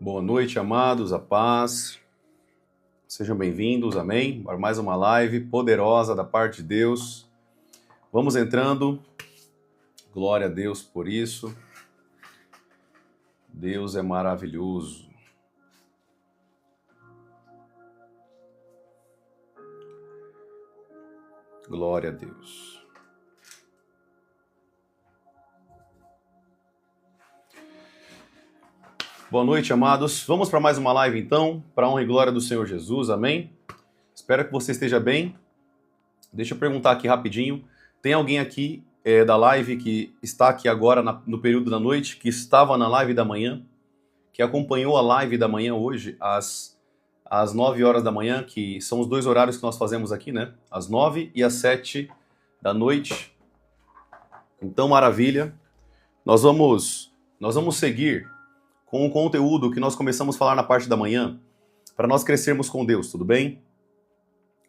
Boa noite, amados, a paz. Sejam bem-vindos, amém? Para mais uma live poderosa da parte de Deus. Vamos entrando. Glória a Deus por isso. Deus é maravilhoso. Glória a Deus. Boa noite, amados. Vamos para mais uma live, então, para a honra e glória do Senhor Jesus, amém? Espero que você esteja bem. Deixa eu perguntar aqui rapidinho. Tem alguém aqui da live que está aqui agora no período da noite, que estava na live da manhã, que acompanhou a live da manhã hoje, às 9 horas da manhã, que são os dois horários que nós fazemos aqui, né? Às 9 e às 7 da noite. Então, maravilha. Nós vamos seguir com o conteúdo que nós começamos a falar na parte da manhã, para nós crescermos com Deus, tudo bem?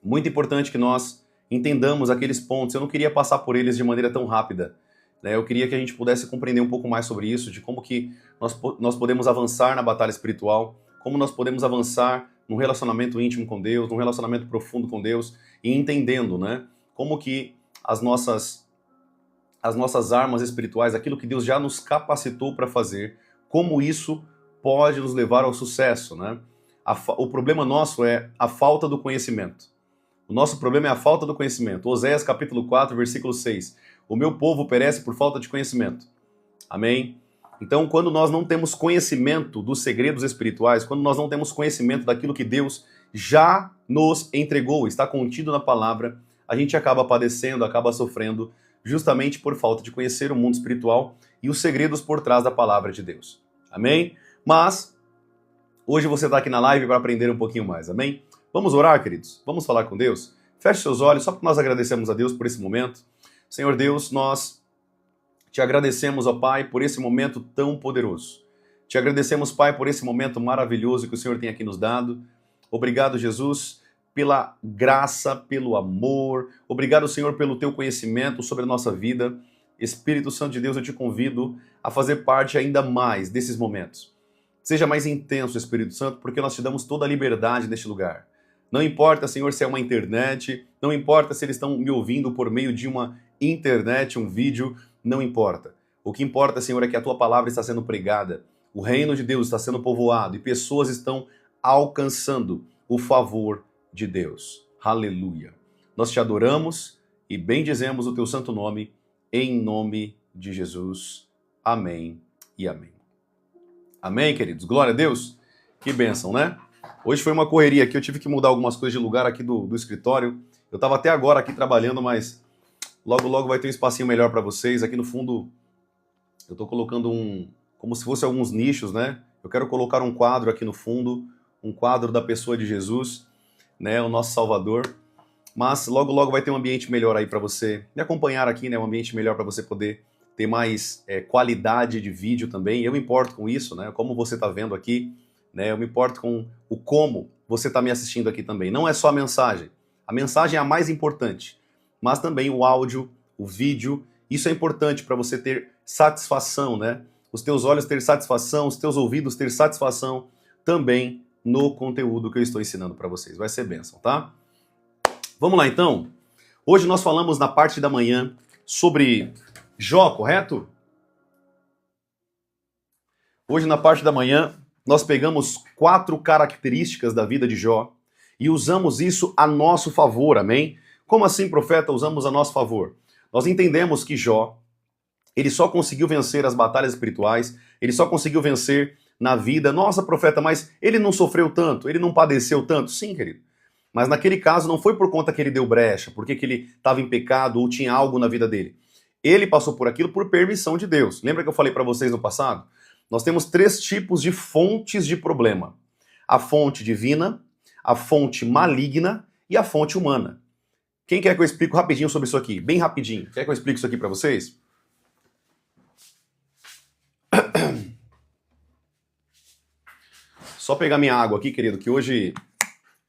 Muito importante que nós entendamos aqueles pontos. Eu não queria passar por eles de maneira tão rápida, né? Eu queria que a gente pudesse compreender um pouco mais sobre isso, de como que nós podemos avançar na batalha espiritual, como nós podemos avançar num relacionamento íntimo com Deus, num relacionamento profundo com Deus, e entendendo, né, como que as nossas armas espirituais, aquilo que Deus já nos capacitou para fazer, como isso pode nos levar ao sucesso, né? O problema nosso é a falta do conhecimento. O nosso problema é a falta do conhecimento. Oséias capítulo 4, versículo 6. O meu povo perece por falta de conhecimento. Amém? Então, quando nós não temos conhecimento dos segredos espirituais, quando nós não temos conhecimento daquilo que Deus já nos entregou, está contido na palavra, a gente acaba padecendo, acaba sofrendo, justamente por falta de conhecer o mundo espiritual e os segredos por trás da palavra de Deus. Amém? Mas, hoje você está aqui na live para aprender um pouquinho mais, amém? Vamos orar, queridos? Vamos falar com Deus? Feche seus olhos, só para nós agradecemos a Deus por esse momento. Senhor Deus, nós te agradecemos, ó Pai, por esse momento tão poderoso. Te agradecemos, Pai, por esse momento maravilhoso que o Senhor tem aqui nos dado. Obrigado, Jesus, pela graça, pelo amor. Obrigado, Senhor, pelo teu conhecimento sobre a nossa vida. Espírito Santo de Deus, eu te convido a fazer parte ainda mais desses momentos. Seja mais intenso, Espírito Santo, porque nós te damos toda a liberdade neste lugar. Não importa, Senhor, se é uma internet, não importa se eles estão me ouvindo por meio de uma internet, um vídeo, não importa. O que importa, Senhor, é que a tua palavra está sendo pregada, o reino de Deus está sendo povoado e pessoas estão alcançando o favor de Deus. Aleluia. Nós te adoramos e bendizemos o teu santo nome, em nome de Jesus. Amém e amém. Amém, queridos? Glória a Deus. Que bênção, né? Hoje foi uma correria aqui, eu tive que mudar algumas coisas de lugar aqui do escritório. Eu estava até agora aqui trabalhando, mas logo, logo vai ter um espacinho melhor para vocês. Aqui no fundo, eu estou colocando como se fosse alguns nichos, né? Eu quero colocar um quadro aqui no fundo, um quadro da pessoa de Jesus, né? O nosso Salvador. Mas logo, logo vai ter um ambiente melhor aí para você me acompanhar aqui, né? Um ambiente melhor para você poder ter mais qualidade de vídeo também. Eu me importo com isso, né? Como você está vendo aqui, né? Eu me importo com o como você está me assistindo aqui também. Não é só a mensagem. A mensagem é a mais importante, mas também o áudio, o vídeo. Isso é importante para você ter satisfação, né? Os teus olhos ter satisfação, os teus ouvidos ter satisfação também no conteúdo que eu estou ensinando para vocês. Vai ser bênção, tá? Vamos lá, então. Hoje nós falamos na parte da manhã sobre Jó, correto? Hoje, na parte da manhã, nós pegamos 4 características da vida de Jó e usamos isso a nosso favor, amém? Como assim, profeta, usamos a nosso favor? Nós entendemos que Jó, ele só conseguiu vencer as batalhas espirituais, ele só conseguiu vencer na vida. Nossa, profeta, mas ele não sofreu tanto, ele não padeceu tanto? Sim, querido. Mas naquele caso não foi por conta que ele deu brecha, porque que ele estava em pecado ou tinha algo na vida dele. Ele passou por aquilo por permissão de Deus. Lembra que eu falei para vocês no passado? Nós temos 3 tipos de fontes de problema. A fonte divina, a fonte maligna e a fonte humana. Quem quer que eu explique rapidinho sobre isso aqui? Bem rapidinho. Quer que eu explique isso aqui para vocês? Só pegar minha água aqui, querido, que hoje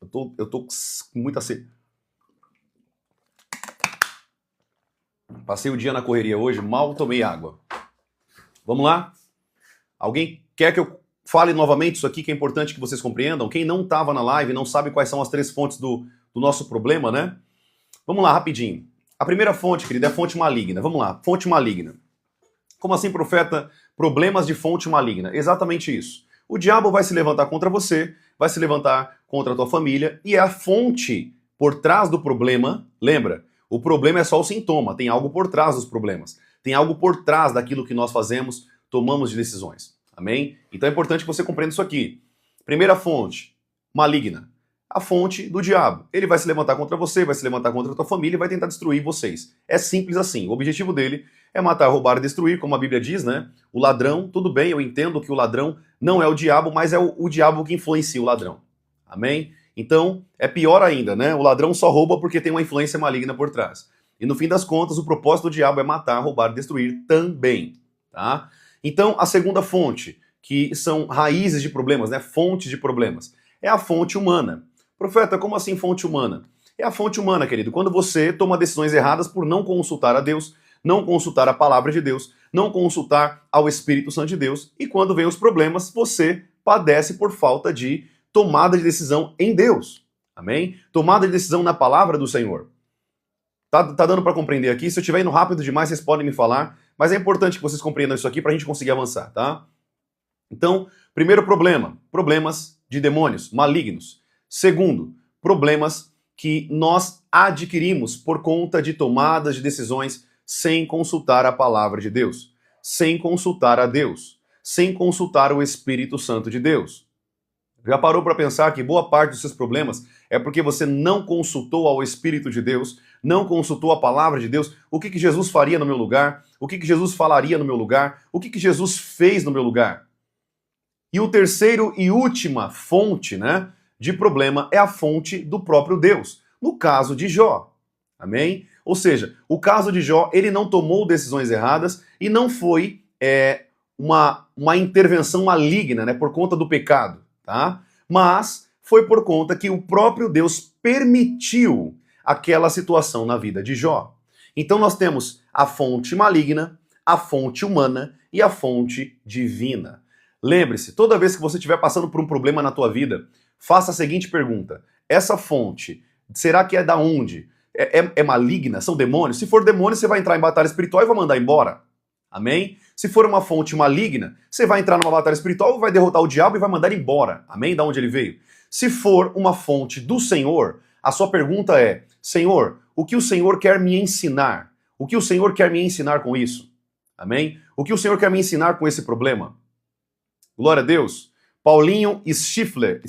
eu tô com muita sede. Passei o dia na correria hoje, mal tomei água. Vamos lá? Alguém quer que eu fale novamente isso aqui, que é importante que vocês compreendam. Quem não estava na live não sabe quais são as 3 fontes do nosso problema, né? Vamos lá, rapidinho. A primeira fonte, querida, é a fonte maligna. Vamos lá, fonte maligna. Como assim, profeta? Problemas de fonte maligna. Exatamente isso. O diabo vai se levantar contra você, vai se levantar contra a tua família, e é a fonte por trás do problema. Lembra, o problema é só o sintoma, tem algo por trás dos problemas. Tem algo por trás daquilo que nós fazemos, tomamos de decisões. Amém? Então é importante que você compreenda isso aqui. Primeira fonte, maligna. A fonte do diabo. Ele vai se levantar contra você, vai se levantar contra a tua família e vai tentar destruir vocês. É simples assim. O objetivo dele é matar, roubar e destruir, como a Bíblia diz, né? O ladrão, tudo bem, eu entendo que o ladrão não é o diabo, mas é o diabo que influencia o ladrão. Amém? Então, é pior ainda, né? O ladrão só rouba porque tem uma influência maligna por trás. E no fim das contas, o propósito do diabo é matar, roubar e destruir também, tá? Então, a segunda fonte, que são raízes de problemas, né? Fontes de problemas, é a fonte humana. Profeta, como assim fonte humana? É a fonte humana, querido. Quando você toma decisões erradas por não consultar a Deus, não consultar a palavra de Deus, não consultar ao Espírito Santo de Deus, e quando vem os problemas, você padece por falta de tomada de decisão em Deus. Amém? Tomada de decisão na palavra do Senhor. Tá dando para compreender aqui? Se eu estiver indo rápido demais, vocês podem me falar, mas é importante que vocês compreendam isso aqui para a gente conseguir avançar, tá? Então, primeiro problema, problemas de demônios malignos. Segundo, problemas que nós adquirimos por conta de tomadas de decisões sem consultar a palavra de Deus, sem consultar a Deus, sem consultar o Espírito Santo de Deus. Já parou para pensar que boa parte dos seus problemas é porque você não consultou ao Espírito de Deus, não consultou a palavra de Deus? O que Jesus faria no meu lugar? O que Jesus falaria no meu lugar? O que Jesus fez no meu lugar? E o terceiro e última fonte, né, de problema é a fonte do próprio Deus, no caso de Jó. Amém? Ou seja, o caso de Jó, ele não tomou decisões erradas e não foi uma intervenção maligna, né, por conta do pecado, tá? Mas foi por conta que o próprio Deus permitiu aquela situação na vida de Jó. Então nós temos a fonte maligna, a fonte humana e a fonte divina. Lembre-se, toda vez que você estiver passando por um problema na tua vida, faça a seguinte pergunta: essa fonte, será que é da onde? É maligna? São demônios? Se for demônio, você vai entrar em batalha espiritual e vai mandar embora. Amém? Se for uma fonte maligna, você vai entrar numa batalha espiritual, vai derrotar o diabo e vai mandar embora. Amém? Da onde ele veio. Se for uma fonte do Senhor, a sua pergunta é: Senhor, o que o Senhor quer me ensinar? O que o Senhor quer me ensinar com isso? Amém? O que o Senhor quer me ensinar com esse problema? Glória a Deus. Paulinho Stifler.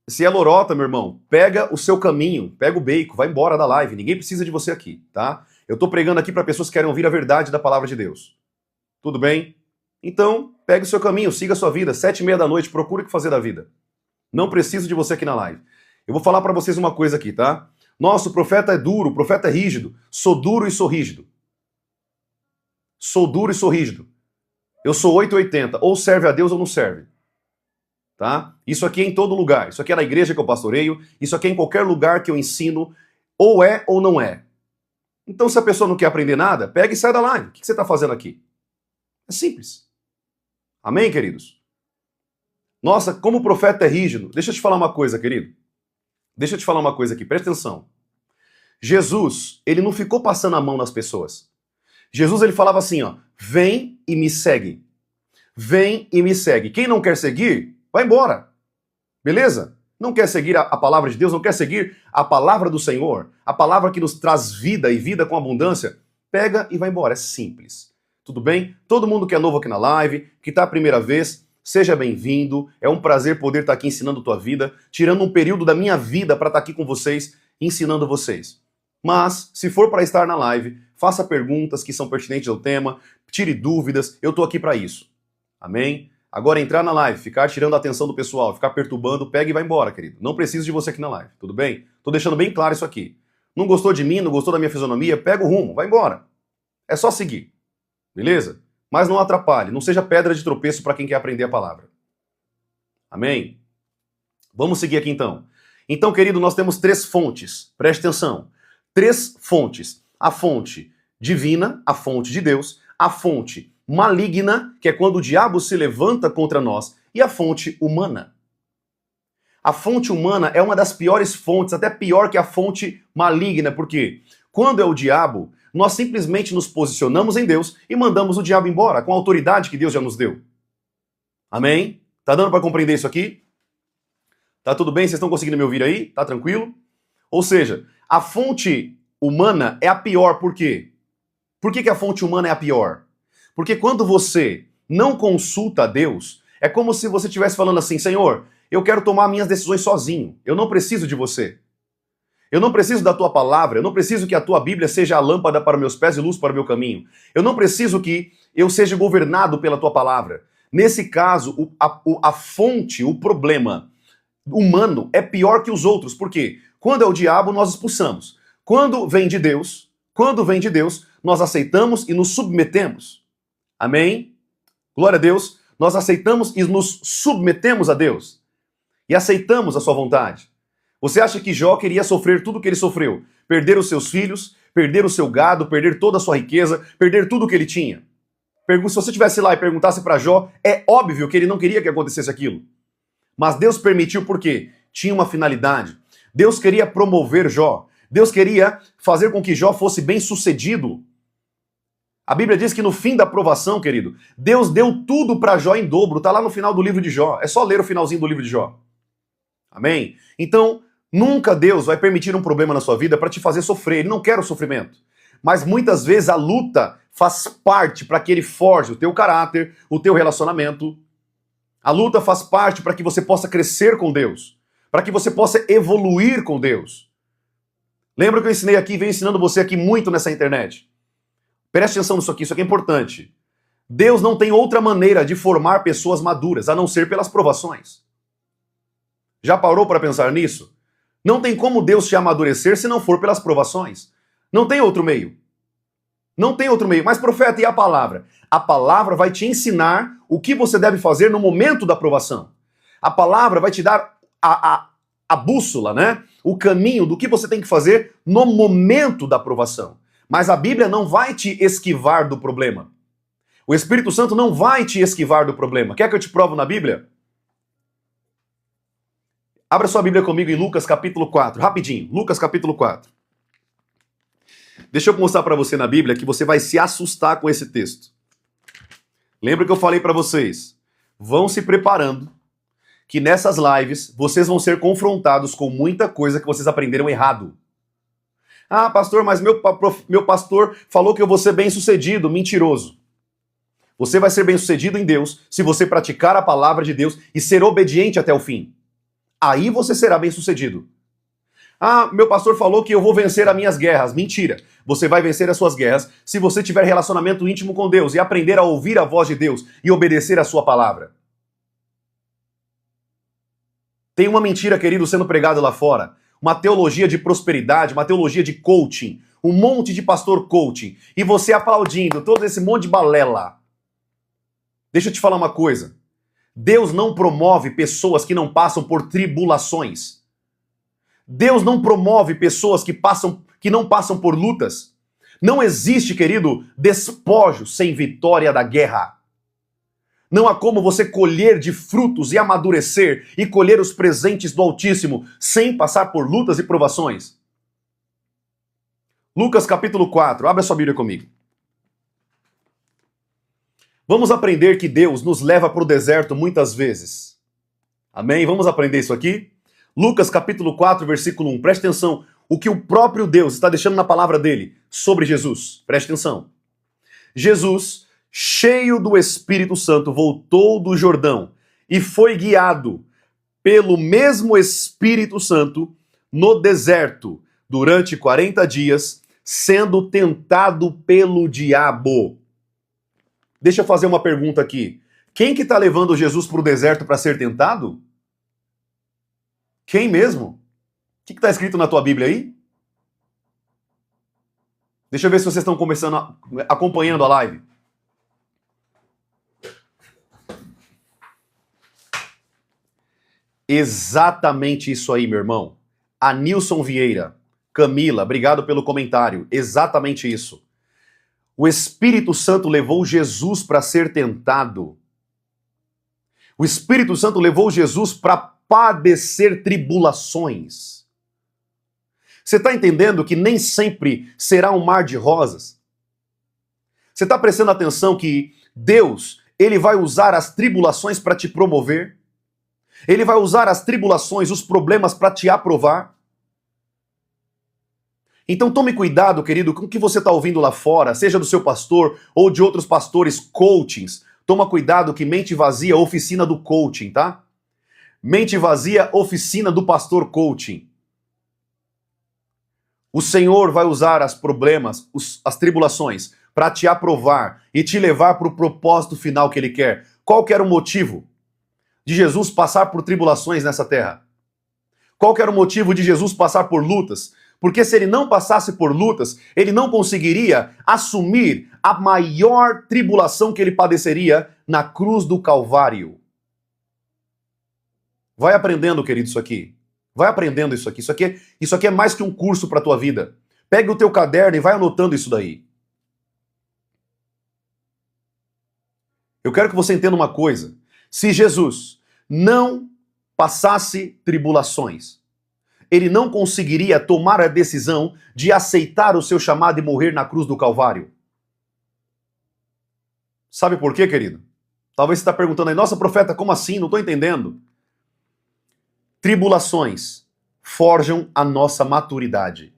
Se é lorota, meu irmão, pega o seu caminho, pega o bacon, vai embora da live. Ninguém precisa de você aqui, tá? Eu tô pregando aqui para pessoas que querem ouvir a verdade da palavra de Deus. Tudo bem? Então, pegue o seu caminho, siga a sua vida. 7:30 da noite, procure o que fazer da vida. Não preciso de você aqui na live. Eu vou falar para vocês uma coisa aqui, tá? Nossa, o profeta é duro, o profeta é rígido. Sou duro e sou rígido. Sou duro e sou rígido. Eu sou 880, ou serve a Deus ou não serve. Tá? Isso aqui é em todo lugar. Isso aqui é na igreja que eu pastoreio, isso aqui é em qualquer lugar que eu ensino, ou é ou não é. Então, se a pessoa não quer aprender nada, pega e sai da live. O que você está fazendo aqui? É simples. Amém, queridos? Nossa, como o profeta é rígido. Deixa eu te falar uma coisa, querido. Deixa eu te falar uma coisa aqui, presta atenção. Jesus, ele não ficou passando a mão nas pessoas. Jesus, ele falava assim, ó: vem e me segue. Vem e me segue. Quem não quer seguir, vai embora. Beleza? Não quer seguir a palavra de Deus, não quer seguir a palavra do Senhor, a palavra que nos traz vida e vida com abundância, pega e vai embora. É simples. Tudo bem? Todo mundo que é novo aqui na live, que está a primeira vez, seja bem-vindo. É um prazer poder estar aqui ensinando a tua vida, tirando um período da minha vida para estar aqui com vocês, ensinando vocês. Mas, se for para estar na live, faça perguntas que são pertinentes ao tema, tire dúvidas, eu estou aqui para isso. Amém? Agora, entrar na live, ficar tirando a atenção do pessoal, ficar perturbando, pega e vai embora, querido. Não preciso de você aqui na live, tudo bem? Tô deixando bem claro isso aqui. Não gostou de mim, não gostou da minha fisionomia, pega o rumo, vai embora. É só seguir, beleza? Mas não atrapalhe, não seja pedra de tropeço para quem quer aprender a palavra. Amém? Vamos seguir aqui então. Então, querido, nós temos 3 fontes, preste atenção. 3 fontes. A fonte divina, a fonte de Deus, a fonte maligna, que é quando o diabo se levanta contra nós, e a fonte humana. A fonte humana é uma das piores fontes, até pior que a fonte maligna, porque quando é o diabo, nós simplesmente nos posicionamos em Deus e mandamos o diabo embora, com a autoridade que Deus já nos deu. Amém? Tá dando para compreender isso aqui? Tá tudo bem? Vocês estão conseguindo me ouvir aí? Tá tranquilo? Ou seja, a fonte humana é a pior, por quê? Por que a fonte humana é a pior? Porque quando você não consulta a Deus, é como se você estivesse falando assim, Senhor, eu quero tomar minhas decisões sozinho, eu não preciso de você. Eu não preciso da tua palavra, eu não preciso que a tua Bíblia seja a lâmpada para meus pés e luz para o meu caminho. Eu não preciso que eu seja governado pela tua palavra. Nesse caso, a fonte, o problema humano é pior que os outros. Por quê? Quando é o diabo, nós expulsamos. Quando vem de Deus, nós aceitamos e nos submetemos. Amém? Glória a Deus. Nós aceitamos e nos submetemos a Deus. E aceitamos a sua vontade. Você acha que Jó queria sofrer tudo o que ele sofreu? Perder os seus filhos, perder o seu gado, perder toda a sua riqueza, perder tudo o que ele tinha. Se você estivesse lá e perguntasse para Jó, é óbvio que ele não queria que acontecesse aquilo. Mas Deus permitiu porque tinha uma finalidade. Deus queria promover Jó. Deus queria fazer com que Jó fosse bem-sucedido. A Bíblia diz que no fim da provação, querido, Deus deu tudo para Jó em dobro. Está lá no final do livro de Jó. É só ler o finalzinho do livro de Jó. Amém? Então, nunca Deus vai permitir um problema na sua vida para te fazer sofrer. Ele não quer o sofrimento. Mas muitas vezes a luta faz parte para que ele forje o teu caráter, o teu relacionamento. A luta faz parte para que você possa crescer com Deus, para que você possa evoluir com Deus. Lembra que eu ensinei aqui, venho ensinando você aqui muito nessa internet. Preste atenção nisso aqui, isso aqui é importante. Deus não tem outra maneira de formar pessoas maduras, a não ser pelas provações. Já parou para pensar nisso? Não tem como Deus te amadurecer se não for pelas provações. Não tem outro meio. Não tem outro meio. Mas, profeta, e a palavra? A palavra vai te ensinar o que você deve fazer no momento da provação. A palavra vai te dar a bússola, né? O caminho do que você tem que fazer no momento da provação. Mas a Bíblia não vai te esquivar do problema. O Espírito Santo não vai te esquivar do problema. Quer que eu te provo na Bíblia? Abra sua Bíblia comigo em Lucas capítulo 4, rapidinho. Lucas capítulo 4. Deixa eu mostrar para você na Bíblia que você vai se assustar com esse texto. Lembra que eu falei para vocês? Vão se preparando que nessas lives vocês vão ser confrontados com muita coisa que vocês aprenderam errado. Ah, pastor, mas meu pastor falou que eu vou ser bem-sucedido. Mentiroso. Você vai ser bem-sucedido em Deus se você praticar a palavra de Deus e ser obediente até o fim. Aí você será bem-sucedido. Ah, meu pastor falou que eu vou vencer as minhas guerras. Mentira. Você vai vencer as suas guerras se você tiver relacionamento íntimo com Deus e aprender a ouvir a voz de Deus e obedecer a sua palavra. Tem uma mentira, querido, sendo pregada lá fora. Uma teologia de prosperidade, uma teologia de coaching. Um monte de pastor coaching. E você aplaudindo todo esse monte de balela. Deixa eu te falar uma coisa. Deus não promove pessoas que não passam por tribulações. Deus não promove pessoas que não passam por lutas. Não existe, querido, despojo sem vitória da guerra. Não há como você colher de frutos e amadurecer e colher os presentes do Altíssimo sem passar por lutas e provações. Lucas capítulo 4, abra sua Bíblia comigo. Vamos aprender que Deus nos leva para o deserto muitas vezes. Amém? Vamos aprender isso aqui? Lucas capítulo 4, versículo 1. Preste atenção o que o próprio Deus está deixando na palavra dele sobre Jesus. Preste atenção. Jesus, cheio do Espírito Santo, voltou do Jordão e foi guiado pelo mesmo Espírito Santo no deserto durante 40 dias, sendo tentado pelo diabo. Deixa eu fazer uma pergunta aqui. Quem que está levando Jesus para o deserto para ser tentado? Quem mesmo? O que está escrito na tua Bíblia aí? Deixa eu ver se vocês estão acompanhando a live. Exatamente isso aí, meu irmão. Anilson Vieira, Camila, obrigado pelo comentário. Exatamente isso. O Espírito Santo levou Jesus para ser tentado. O Espírito Santo levou Jesus para padecer tribulações. Você está entendendo que nem sempre será um mar de rosas? Você está prestando atenção que Deus, Ele vai usar as tribulações para te promover? Ele vai usar as tribulações, os problemas para te aprovar? Então tome cuidado, querido, com o que você está ouvindo lá fora, seja do seu pastor ou de outros pastores coachings. Toma cuidado que mente vazia, oficina do coaching, tá? Mente vazia, oficina do pastor coaching. O Senhor vai usar as problemas, as tribulações, para te aprovar e te levar para o propósito final que Ele quer. Qual que era o motivo de Jesus passar por tribulações nessa terra? Qual que era o motivo de Jesus passar por lutas? Porque se Ele não passasse por lutas, Ele não conseguiria assumir a maior tribulação que Ele padeceria na cruz do Calvário. Vai aprendendo, querido, isso aqui. Vai aprendendo isso aqui. Isso aqui é mais que um curso para a tua vida. Pegue o teu caderno e vai anotando isso daí. Eu quero que você entenda uma coisa. Se Jesus não passasse tribulações, Ele não conseguiria tomar a decisão de aceitar o seu chamado e morrer na cruz do Calvário. Sabe por quê, querido? Talvez você está perguntando aí, nossa, profeta, como assim? Não estou entendendo. Tribulações forjam a nossa maturidade.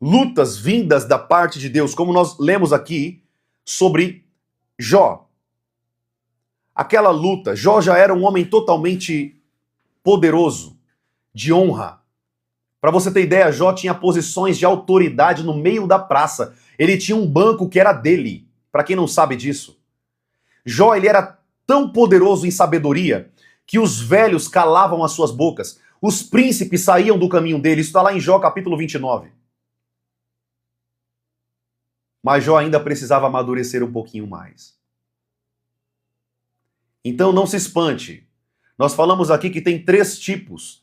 Lutas vindas da parte de Deus, como nós lemos aqui sobre Jó. Aquela luta, Jó já era um homem totalmente poderoso, de honra. Para você ter ideia, Jó tinha posições de autoridade no meio da praça. Ele tinha um banco que era dele. Para quem não sabe disso. Jó, ele era tão poderoso em sabedoria que os velhos calavam as suas bocas. Os príncipes saíam do caminho dele. Isso está lá em Jó capítulo 29. Mas Jó ainda precisava amadurecer um pouquinho mais. Então não se espante. Nós falamos aqui que tem três tipos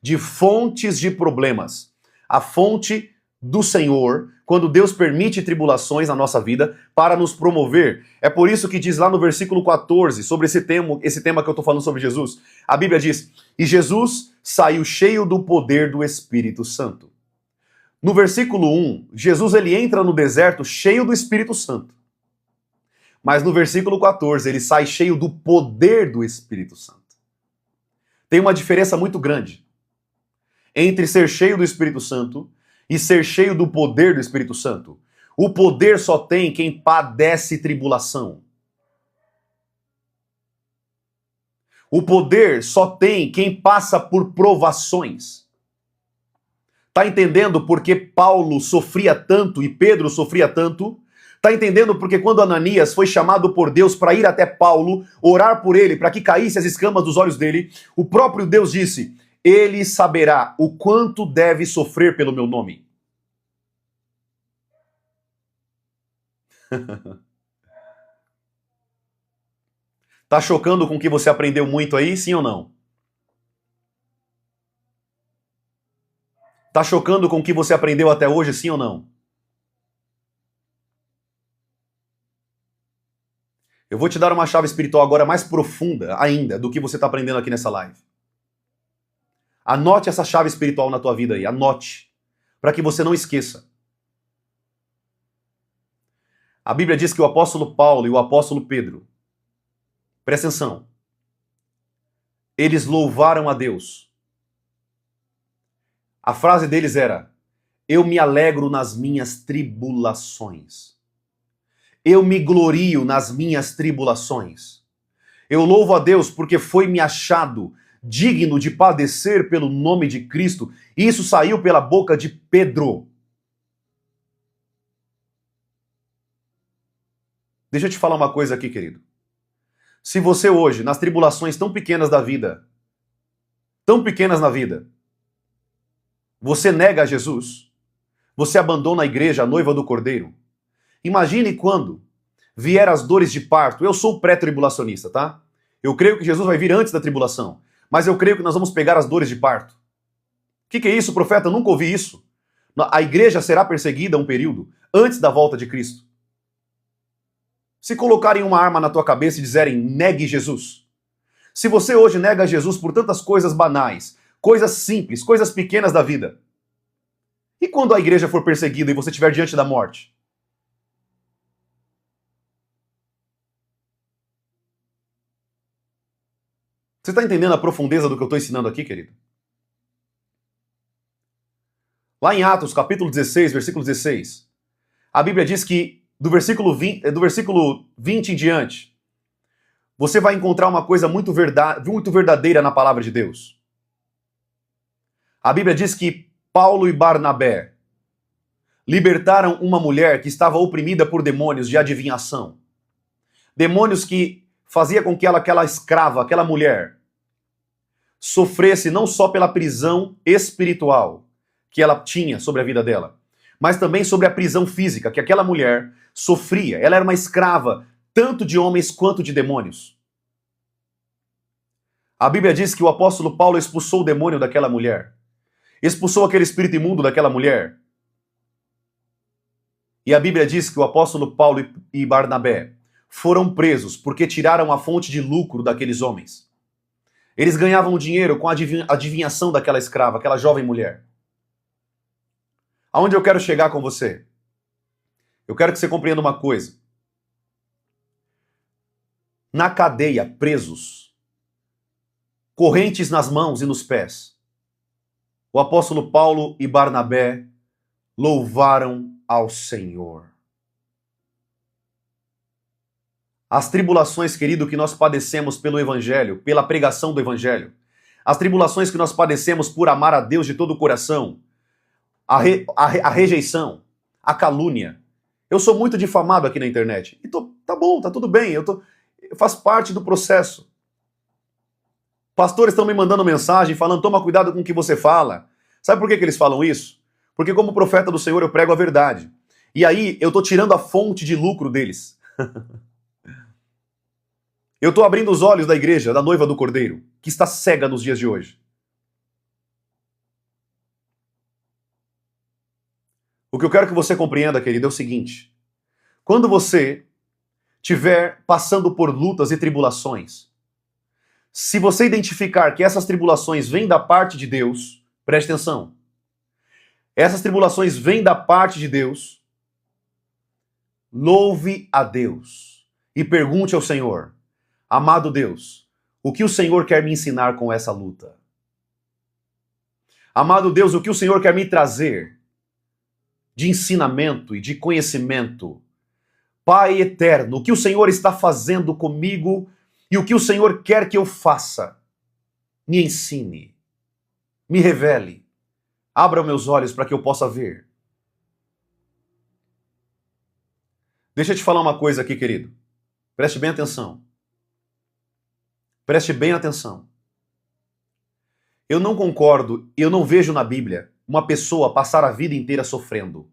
de fontes de problemas. A fonte do Senhor, quando Deus permite tribulações na nossa vida para nos promover. É por isso que diz lá no versículo 14, sobre esse tema que eu estou falando sobre Jesus, a Bíblia diz, e Jesus saiu cheio do poder do Espírito Santo. No versículo 1, Jesus ele entra no deserto cheio do Espírito Santo. Mas no versículo 14, ele sai cheio do poder do Espírito Santo. Tem uma diferença muito grande entre ser cheio do Espírito Santo e ser cheio do poder do Espírito Santo. O poder só tem quem padece tribulação. O poder só tem quem passa por provações. Tá entendendo por que Paulo sofria tanto e Pedro sofria tanto? Tá entendendo porque quando Ananias foi chamado por Deus para ir até Paulo, orar por ele, para que caísse as escamas dos olhos dele, o próprio Deus disse, ele saberá o quanto deve sofrer pelo meu nome. Tá chocando com o que você aprendeu muito aí, sim ou não? Tá chocando com o que você aprendeu até hoje, sim ou não? Eu vou te dar uma chave espiritual agora mais profunda ainda do que você está aprendendo aqui nessa live. Anote essa chave espiritual na tua vida aí, anote, para que você não esqueça. A Bíblia diz que o apóstolo Paulo e o apóstolo Pedro, presta atenção, eles louvaram a Deus. A frase deles era, eu me alegro nas minhas tribulações. Eu me glorio nas minhas tribulações. Eu louvo a Deus porque foi-me achado digno de padecer pelo nome de Cristo. Isso saiu pela boca de Pedro. Deixa eu te falar uma coisa aqui, querido. Se você hoje, nas tribulações tão pequenas da vida, tão pequenas na vida, você nega a Jesus, você abandona a igreja, a noiva do Cordeiro, imagine quando vier as dores de parto. Eu sou pré-tribulacionista, tá? Eu creio que Jesus vai vir antes da tribulação. Mas eu creio que nós vamos pegar as dores de parto. O que é isso, profeta? Eu nunca ouvi isso. A igreja será perseguida um período antes da volta de Cristo. Se colocarem uma arma na tua cabeça e dizerem, negue Jesus. Se você hoje nega Jesus por tantas coisas banais, coisas simples, coisas pequenas da vida, e quando a igreja for perseguida e você estiver diante da morte? Você está entendendo a profundeza do que eu estou ensinando aqui, querido? Lá em Atos, capítulo 16, versículo 16, a Bíblia diz que do versículo 20 em diante, você vai encontrar uma coisa muito verdadeira na palavra de Deus. A Bíblia diz que Paulo e Barnabé libertaram uma mulher que estava oprimida por demônios de adivinhação. Demônios que fazia com que aquela escrava, aquela mulher, sofresse não só pela prisão espiritual que ela tinha sobre a vida dela, mas também sobre a prisão física que aquela mulher sofria. Ela era uma escrava, tanto de homens quanto de demônios. A Bíblia diz que o apóstolo Paulo expulsou o demônio daquela mulher. Expulsou aquele espírito imundo daquela mulher. E a Bíblia diz que o apóstolo Paulo e Barnabé foram presos porque tiraram a fonte de lucro daqueles homens. Eles ganhavam dinheiro com a adivinhação daquela escrava, aquela jovem mulher. Aonde eu quero chegar com você? Eu quero que você compreenda uma coisa. Na cadeia, presos, correntes nas mãos e nos pés, o apóstolo Paulo e Barnabé louvaram ao Senhor. As tribulações, querido, que nós padecemos pelo Evangelho, pela pregação do Evangelho, as tribulações que nós padecemos por amar a Deus de todo o coração, a rejeição, a calúnia. Eu sou muito difamado aqui na internet. E tá bom, tá tudo bem, faz parte do processo. Pastores estão me mandando mensagem falando, toma cuidado com o que você fala. Sabe por que eles falam isso? Porque como profeta do Senhor eu prego a verdade. E aí eu tô tirando a fonte de lucro deles. Eu tô abrindo os olhos da igreja, da noiva do Cordeiro, que está cega nos dias de hoje. O que eu quero que você compreenda, querido, é o seguinte. Quando você estiver passando por lutas e tribulações, se você identificar que essas tribulações vêm da parte de Deus, preste atenção. Essas tribulações vêm da parte de Deus, louve a Deus e pergunte ao Senhor, amado Deus, o que o Senhor quer me ensinar com essa luta? Amado Deus, o que o Senhor quer me trazer de ensinamento e de conhecimento? Pai eterno, o que o Senhor está fazendo comigo e o que o Senhor quer que eu faça? Me ensine, me revele, abra meus olhos para que eu possa ver. Deixa eu te falar uma coisa aqui, querido. Preste bem atenção. Preste bem atenção. Eu não concordo, eu não vejo na Bíblia uma pessoa passar a vida inteira sofrendo.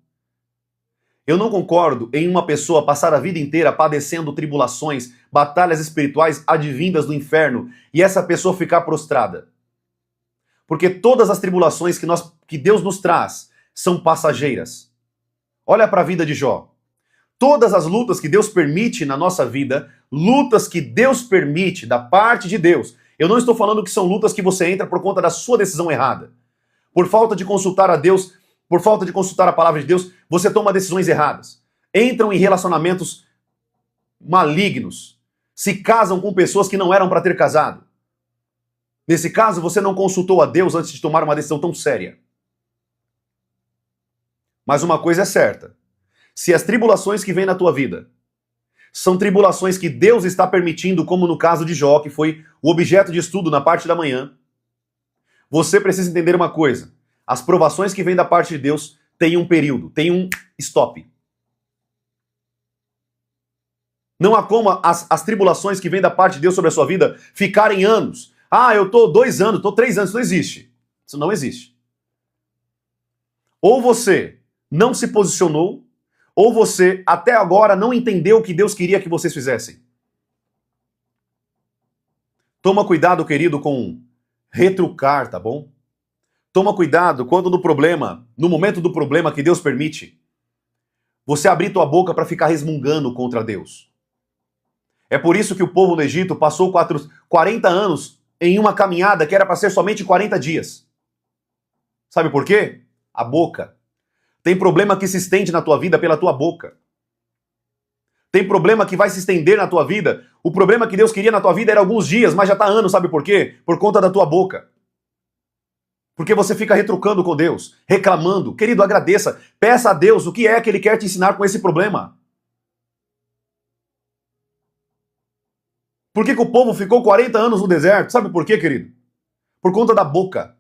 Eu não concordo em uma pessoa passar a vida inteira padecendo tribulações, batalhas espirituais advindas do inferno e essa pessoa ficar prostrada. Porque todas as tribulações que Deus nos traz são passageiras. Olha para a vida de Jó. Todas as lutas que Deus permite na nossa vida, lutas que Deus permite da parte de Deus. Eu não estou falando que são lutas que você entra por conta da sua decisão errada. Por falta de consultar a Deus, por falta de consultar a palavra de Deus, você toma decisões erradas. Entram em relacionamentos malignos. Se casam com pessoas que não eram para ter casado. Nesse caso, você não consultou a Deus antes de tomar uma decisão tão séria. Mas uma coisa é certa. Se as tribulações que vêm na tua vida são tribulações que Deus está permitindo, como no caso de Jó, que foi o objeto de estudo na parte da manhã, você precisa entender uma coisa. As provações que vêm da parte de Deus têm um período, têm um stop. Não há como as tribulações que vêm da parte de Deus sobre a sua vida ficarem anos. Ah, eu estou 2 anos, estou 3 anos. Isso não existe. Isso não existe. Ou você não se posicionou, ou você até agora não entendeu o que Deus queria que vocês fizessem. Toma cuidado, querido, com retrucar, tá bom? Toma cuidado quando no momento do problema que Deus permite, você abrir tua boca para ficar resmungando contra Deus. É por isso que o povo do Egito passou 40 anos em uma caminhada que era para ser somente 40 dias. Sabe por quê? A boca. Tem problema que se estende na tua vida pela tua boca. Tem problema que vai se estender na tua vida. O problema que Deus queria na tua vida era alguns dias, mas já está anos, sabe por quê? Por conta da tua boca. Porque você fica retrucando com Deus, reclamando. Querido, agradeça. Peça a Deus o que é que Ele quer te ensinar com esse problema. Por que o povo ficou 40 anos no deserto? Sabe por quê, querido? Por conta da boca.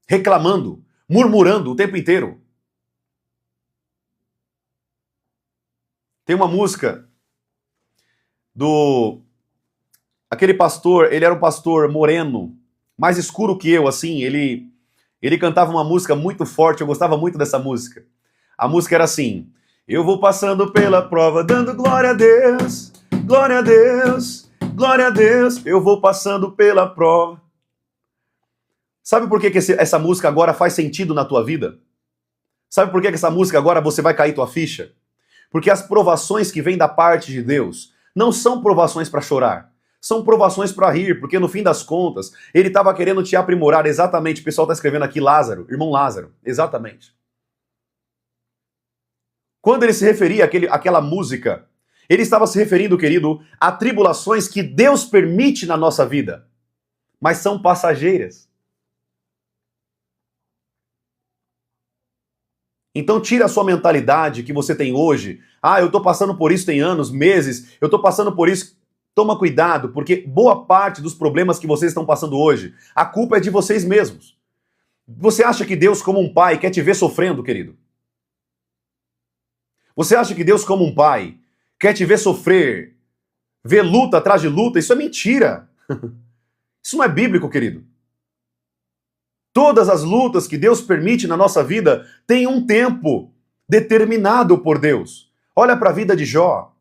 Reclamando, murmurando o tempo inteiro. Tem uma música aquele pastor, ele era um pastor moreno, mais escuro que eu, assim, ele cantava uma música muito forte, eu gostava muito dessa música. A música era assim: eu vou passando pela prova, dando glória a Deus, glória a Deus, glória a Deus, eu vou passando pela prova. Sabe por que essa música agora faz sentido na tua vida? Sabe por que essa música agora você vai cair tua ficha? Porque as provações que vêm da parte de Deus não são provações para chorar, são provações para rir, porque no fim das contas, ele estava querendo te aprimorar exatamente. O pessoal está escrevendo aqui Lázaro, irmão Lázaro, exatamente. Quando ele se referia àquela música, ele estava se referindo, querido, a tribulações que Deus permite na nossa vida, mas são passageiras. Então tira a sua mentalidade que você tem hoje. Ah, eu estou passando por isso tem anos, meses, eu estou passando por isso. Toma cuidado, porque boa parte dos problemas que vocês estão passando hoje, a culpa é de vocês mesmos. Você acha que Deus, como um pai, quer te ver sofrendo, querido? Você acha que Deus, como um pai, quer te ver sofrer, ver luta atrás de luta? Isso é mentira. Isso não é bíblico, querido. Todas as lutas que Deus permite na nossa vida têm um tempo determinado por Deus. Olha para a vida de Jó.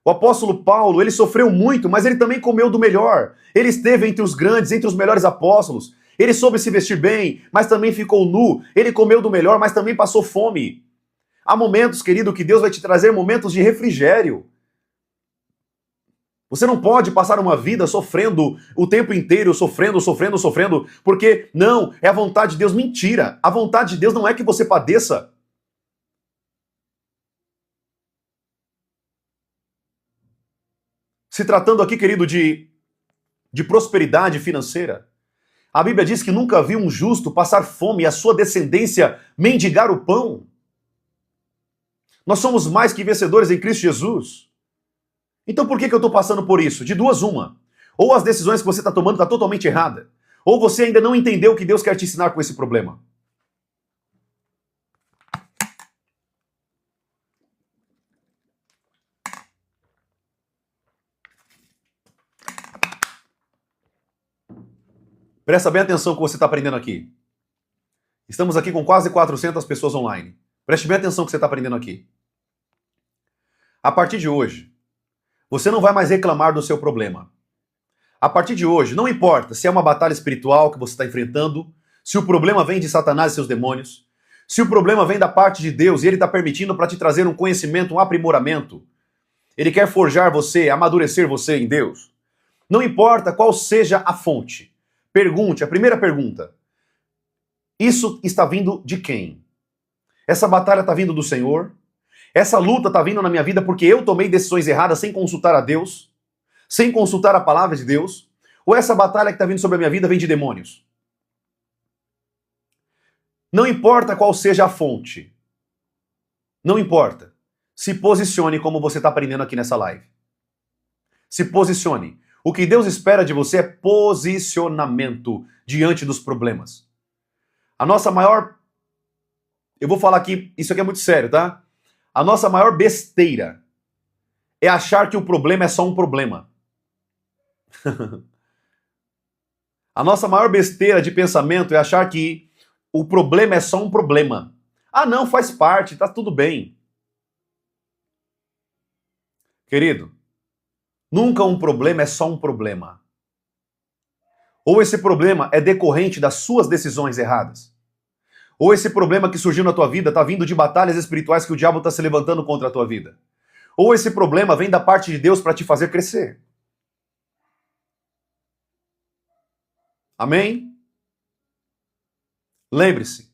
O apóstolo Paulo, ele sofreu muito, mas ele também comeu do melhor. Ele esteve entre os grandes, entre os melhores apóstolos. Ele soube se vestir bem, mas também ficou nu. Ele comeu do melhor, mas também passou fome. Há momentos, querido, que Deus vai te trazer momentos de refrigério. Você não pode passar uma vida sofrendo o tempo inteiro, sofrendo, porque não, é a vontade de Deus. Mentira! A vontade de Deus não é que você padeça. Se tratando aqui, querido, de prosperidade financeira, a Bíblia diz que nunca viu um justo passar fome e a sua descendência mendigar o pão. Nós somos mais que vencedores em Cristo Jesus. Então por que eu estou passando por isso? De duas uma. Ou as decisões que você está tomando estão totalmente erradas, ou você ainda não entendeu o que Deus quer te ensinar com esse problema. Presta bem atenção no que você está aprendendo aqui. Estamos aqui com quase 400 pessoas online. Preste bem atenção no que você está aprendendo aqui. A partir de hoje, você não vai mais reclamar do seu problema. A partir de hoje, não importa se é uma batalha espiritual que você está enfrentando, se o problema vem de Satanás e seus demônios, se o problema vem da parte de Deus e Ele está permitindo para te trazer um conhecimento, um aprimoramento. Ele quer forjar você, amadurecer você em Deus. Não importa qual seja a fonte. Pergunte, a primeira pergunta. Isso está vindo de quem? Essa batalha está vindo do Senhor? Essa luta está vindo na minha vida porque eu tomei decisões erradas sem consultar a Deus? Sem consultar a palavra de Deus? Ou essa batalha que está vindo sobre a minha vida vem de demônios? Não importa qual seja a fonte. Não importa. Se posicione como você está aprendendo aqui nessa live. Se posicione. O que Deus espera de você é posicionamento diante dos problemas. A nossa maior... Eu vou falar aqui, isso aqui é muito sério, tá? A nossa maior besteira é achar que o problema é só um problema. A nossa maior besteira de pensamento é achar que o problema é só um problema. Ah, não, faz parte, tá tudo bem. Querido, nunca um problema é só um problema. Ou esse problema é decorrente das suas decisões erradas? Ou esse problema que surgiu na tua vida está vindo de batalhas espirituais que o diabo está se levantando contra a tua vida? Ou esse problema vem da parte de Deus para te fazer crescer? Amém? Lembre-se,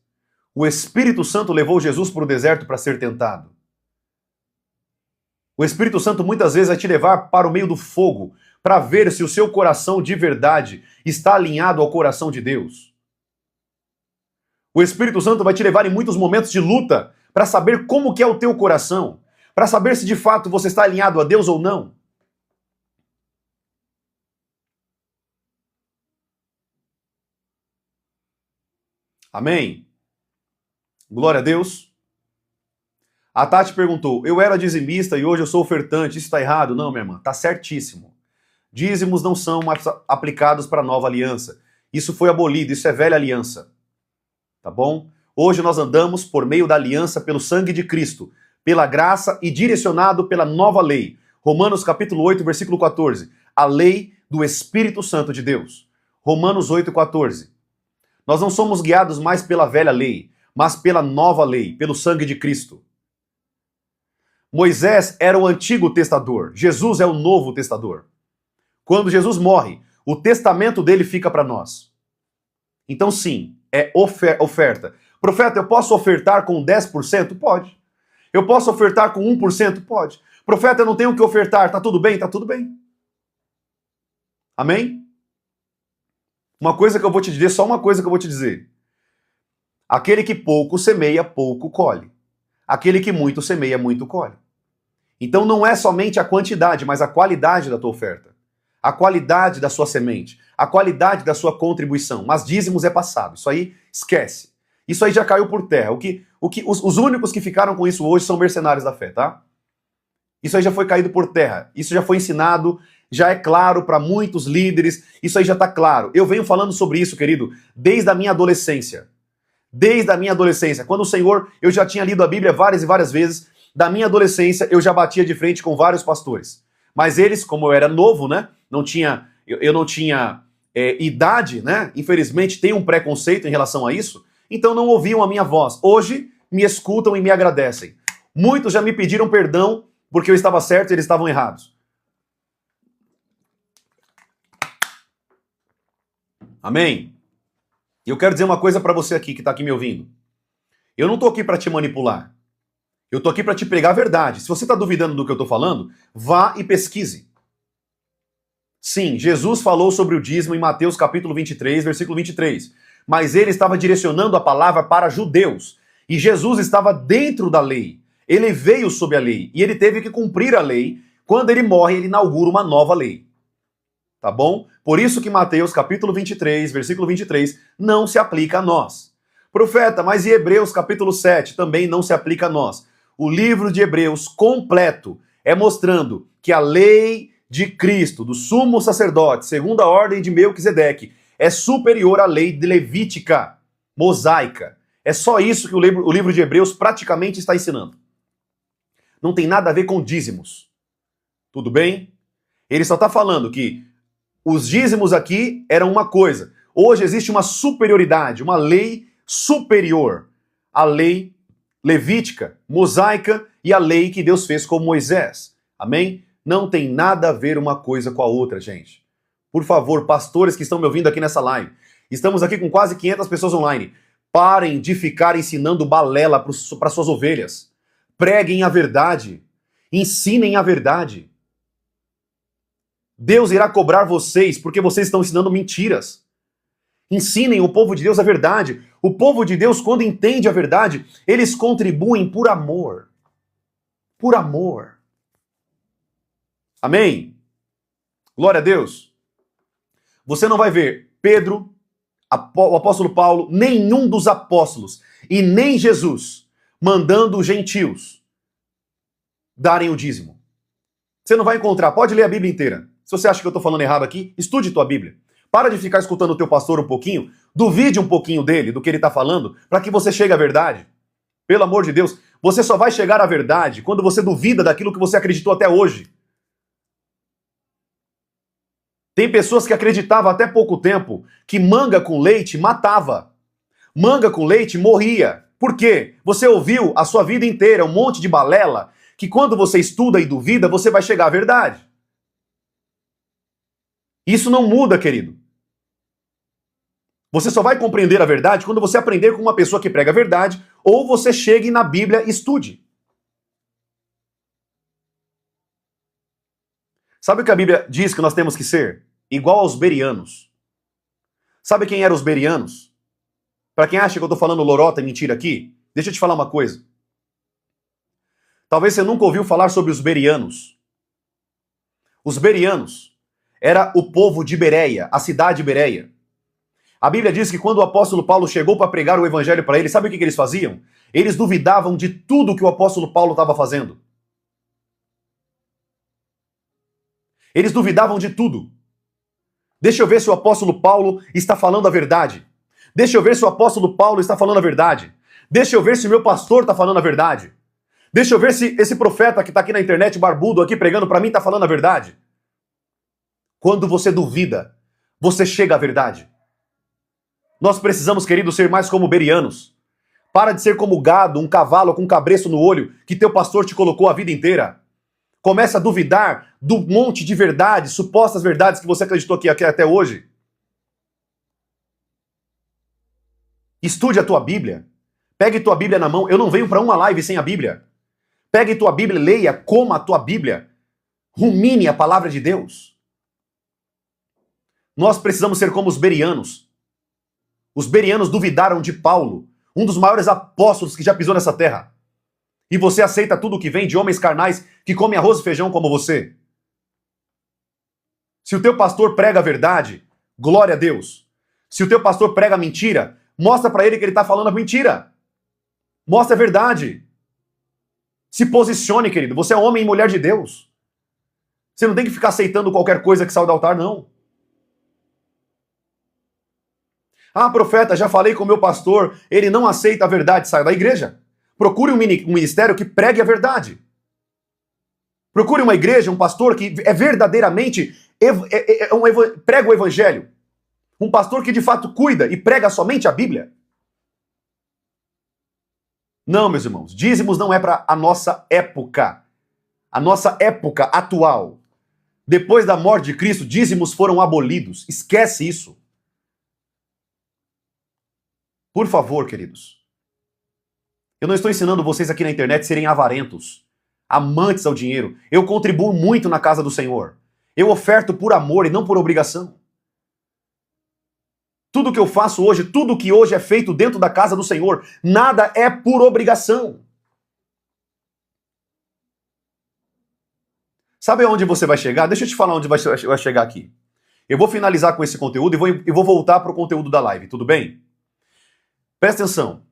o Espírito Santo levou Jesus para o deserto para ser tentado. O Espírito Santo muitas vezes vai te levar para o meio do fogo para ver se o seu coração de verdade está alinhado ao coração de Deus. O Espírito Santo vai te levar em muitos momentos de luta para saber como que é o teu coração, para saber se de fato você está alinhado a Deus ou não. Amém? Glória a Deus. A Tati perguntou, eu era dizimista e hoje eu sou ofertante, isso está errado? Não, minha irmã, está certíssimo. Dízimos não são mais aplicados para a nova aliança. Isso foi abolido, isso é velha aliança. Tá bom? Hoje nós andamos por meio da aliança pelo sangue de Cristo, pela graça e direcionado pela nova lei. Romanos capítulo 8, versículo 14. A lei do Espírito Santo de Deus. Romanos 8, 14. Nós não somos guiados mais pela velha lei, mas pela nova lei, pelo sangue de Cristo. Moisés era o antigo testador, Jesus é o novo testador. Quando Jesus morre, o testamento dele fica para nós. Então sim, é oferta. Profeta, eu posso ofertar com 10%? Pode. Eu posso ofertar com 1%? Pode. Profeta, eu não tenho o que ofertar, tá tudo bem? Tá tudo bem. Amém? Uma coisa que eu vou te dizer, só uma coisa que eu vou te dizer. Aquele que pouco semeia, pouco colhe. Aquele que muito semeia, muito colhe. Então não é somente a quantidade, mas a qualidade da tua oferta. A qualidade da sua semente. A qualidade da sua contribuição. Mas dízimos é passado. Isso aí, esquece. Isso aí já caiu por terra. Os únicos que ficaram com isso hoje são mercenários da fé, tá? Isso aí já foi caído por terra. Isso já foi ensinado, já é claro para muitos líderes. Isso aí já está claro. Eu venho falando sobre isso, querido, desde a minha adolescência. Desde a minha adolescência. Quando o Senhor, eu já tinha lido a Bíblia várias e várias vezes. Da minha adolescência, eu já batia de frente com vários pastores. Mas eles, como eu era novo, né? Eu não tinha idade, né? Infelizmente tem um preconceito em relação a isso. Então não ouviam a minha voz. Hoje me escutam e me agradecem. Muitos já me pediram perdão porque eu estava certo e eles estavam errados. Amém? Eu quero dizer uma coisa para você aqui que está aqui me ouvindo. Eu não estou aqui para te manipular. Eu estou aqui para te pregar a verdade. Se você está duvidando do que eu estou falando, vá e pesquise. Sim, Jesus falou sobre o dízimo em Mateus capítulo 23, versículo 23. Mas ele estava direcionando a palavra para judeus. E Jesus estava dentro da lei. Ele veio sob a lei. E ele teve que cumprir a lei. Quando ele morre, ele inaugura uma nova lei. Tá bom? Por isso que Mateus capítulo 23, versículo 23, não se aplica a nós. Profeta, mas e Hebreus capítulo 7 também não se aplica a nós. O livro de Hebreus completo é mostrando que a lei de Cristo, do sumo sacerdote, segundo a ordem de Melquisedeque, é superior à lei levítica, mosaica. É só isso que o livro de Hebreus praticamente está ensinando. Não tem nada a ver com dízimos. Tudo bem? Ele só está falando que os dízimos aqui eram uma coisa. Hoje existe uma superioridade, uma lei superior à lei levítica, mosaica e a lei que Deus fez com Moisés. Amém? Não tem nada a ver uma coisa com a outra, gente. Por favor, pastores que estão me ouvindo aqui nessa live, estamos aqui com quase 500 pessoas online. Parem de ficar ensinando balela para suas ovelhas. Preguem a verdade. Ensinem a verdade. Deus irá cobrar vocês porque vocês estão ensinando mentiras. Ensinem o povo de Deus a verdade. O povo de Deus, quando entende a verdade, eles contribuem por amor. Por amor. Amém? Glória a Deus. Você não vai ver Pedro, o apóstolo Paulo, nenhum dos apóstolos e nem Jesus mandando os gentios darem o dízimo. Você não vai encontrar. Pode ler a Bíblia inteira. Se você acha que eu estou falando errado aqui, estude tua Bíblia. Para de ficar escutando o teu pastor um pouquinho, duvide um pouquinho dele, do que ele está falando, para que você chegue à verdade. Pelo amor de Deus, você só vai chegar à verdade quando você duvida daquilo que você acreditou até hoje. Tem pessoas que acreditavam até pouco tempo que manga com leite matava. Manga com leite morria. Por quê? Você ouviu a sua vida inteira um monte de balela que quando você estuda e duvida, você vai chegar à verdade. Isso não muda, querido. Você só vai compreender a verdade quando você aprender com uma pessoa que prega a verdade ou você chegue na Bíblia e estude. Sabe o que a Bíblia diz que nós temos que ser? Igual aos berianos. Sabe quem eram os berianos? Para quem acha que eu tô falando lorota e mentira aqui, deixa eu te falar uma coisa. Talvez você nunca ouviu falar sobre os berianos. Os berianos era o povo de Bereia, a cidade de Bereia. A Bíblia diz que quando o apóstolo Paulo chegou para pregar o evangelho para eles, sabe o que eles faziam? Eles duvidavam de tudo que o apóstolo Paulo estava fazendo. Eles duvidavam de tudo. Deixa eu ver se o apóstolo Paulo está falando a verdade. Deixa eu ver se o apóstolo Paulo está falando a verdade. Deixa eu ver se o meu pastor está falando a verdade. Deixa eu ver se esse profeta que está aqui na internet, barbudo, aqui pregando para mim, está falando a verdade. Quando você duvida, você chega à verdade. Nós precisamos, queridos, ser mais como berianos. Para de ser como gado, um cavalo com um cabresto no olho que teu pastor te colocou a vida inteira. Começa a duvidar do monte de verdades, supostas verdades que você acreditou aqui até hoje. Estude a tua Bíblia. Pegue tua Bíblia na mão. Eu não venho para uma live sem a Bíblia. Pegue tua Bíblia, leia, coma a tua Bíblia. Rumine a palavra de Deus. Nós precisamos ser como os berianos. Os berianos duvidaram de Paulo, um dos maiores apóstolos que já pisou nessa terra. E você aceita tudo que vem de homens carnais que comem arroz e feijão como você. Se o teu pastor prega a verdade, glória a Deus. Se o teu pastor prega mentira, mostra para ele que ele está falando a mentira. Mostra a verdade. Se posicione, querido. Você é homem e mulher de Deus. Você não tem que ficar aceitando qualquer coisa que sai do altar, não. Ah, profeta, já falei com o meu pastor, ele não aceita a verdade, sai da igreja. Procure um ministério que pregue a verdade. Procure uma igreja, um pastor que é verdadeiramente prega o evangelho. Um pastor que de fato cuida e prega somente a Bíblia. Não, meus irmãos, dízimos não é para a nossa época. A nossa época atual. Depois da morte de Cristo, dízimos foram abolidos. Esquece isso. Por favor, queridos. Eu não estou ensinando vocês aqui na internet a serem avarentos, amantes ao dinheiro. Eu contribuo muito na casa do Senhor. Eu oferto por amor e não por obrigação. Tudo que eu faço hoje, tudo que hoje é feito dentro da casa do Senhor, nada é por obrigação. Sabe aonde você vai chegar? Deixa eu te falar onde vai chegar aqui. Eu vou finalizar com esse conteúdo e vou voltar para o conteúdo da live, tudo bem? Presta atenção.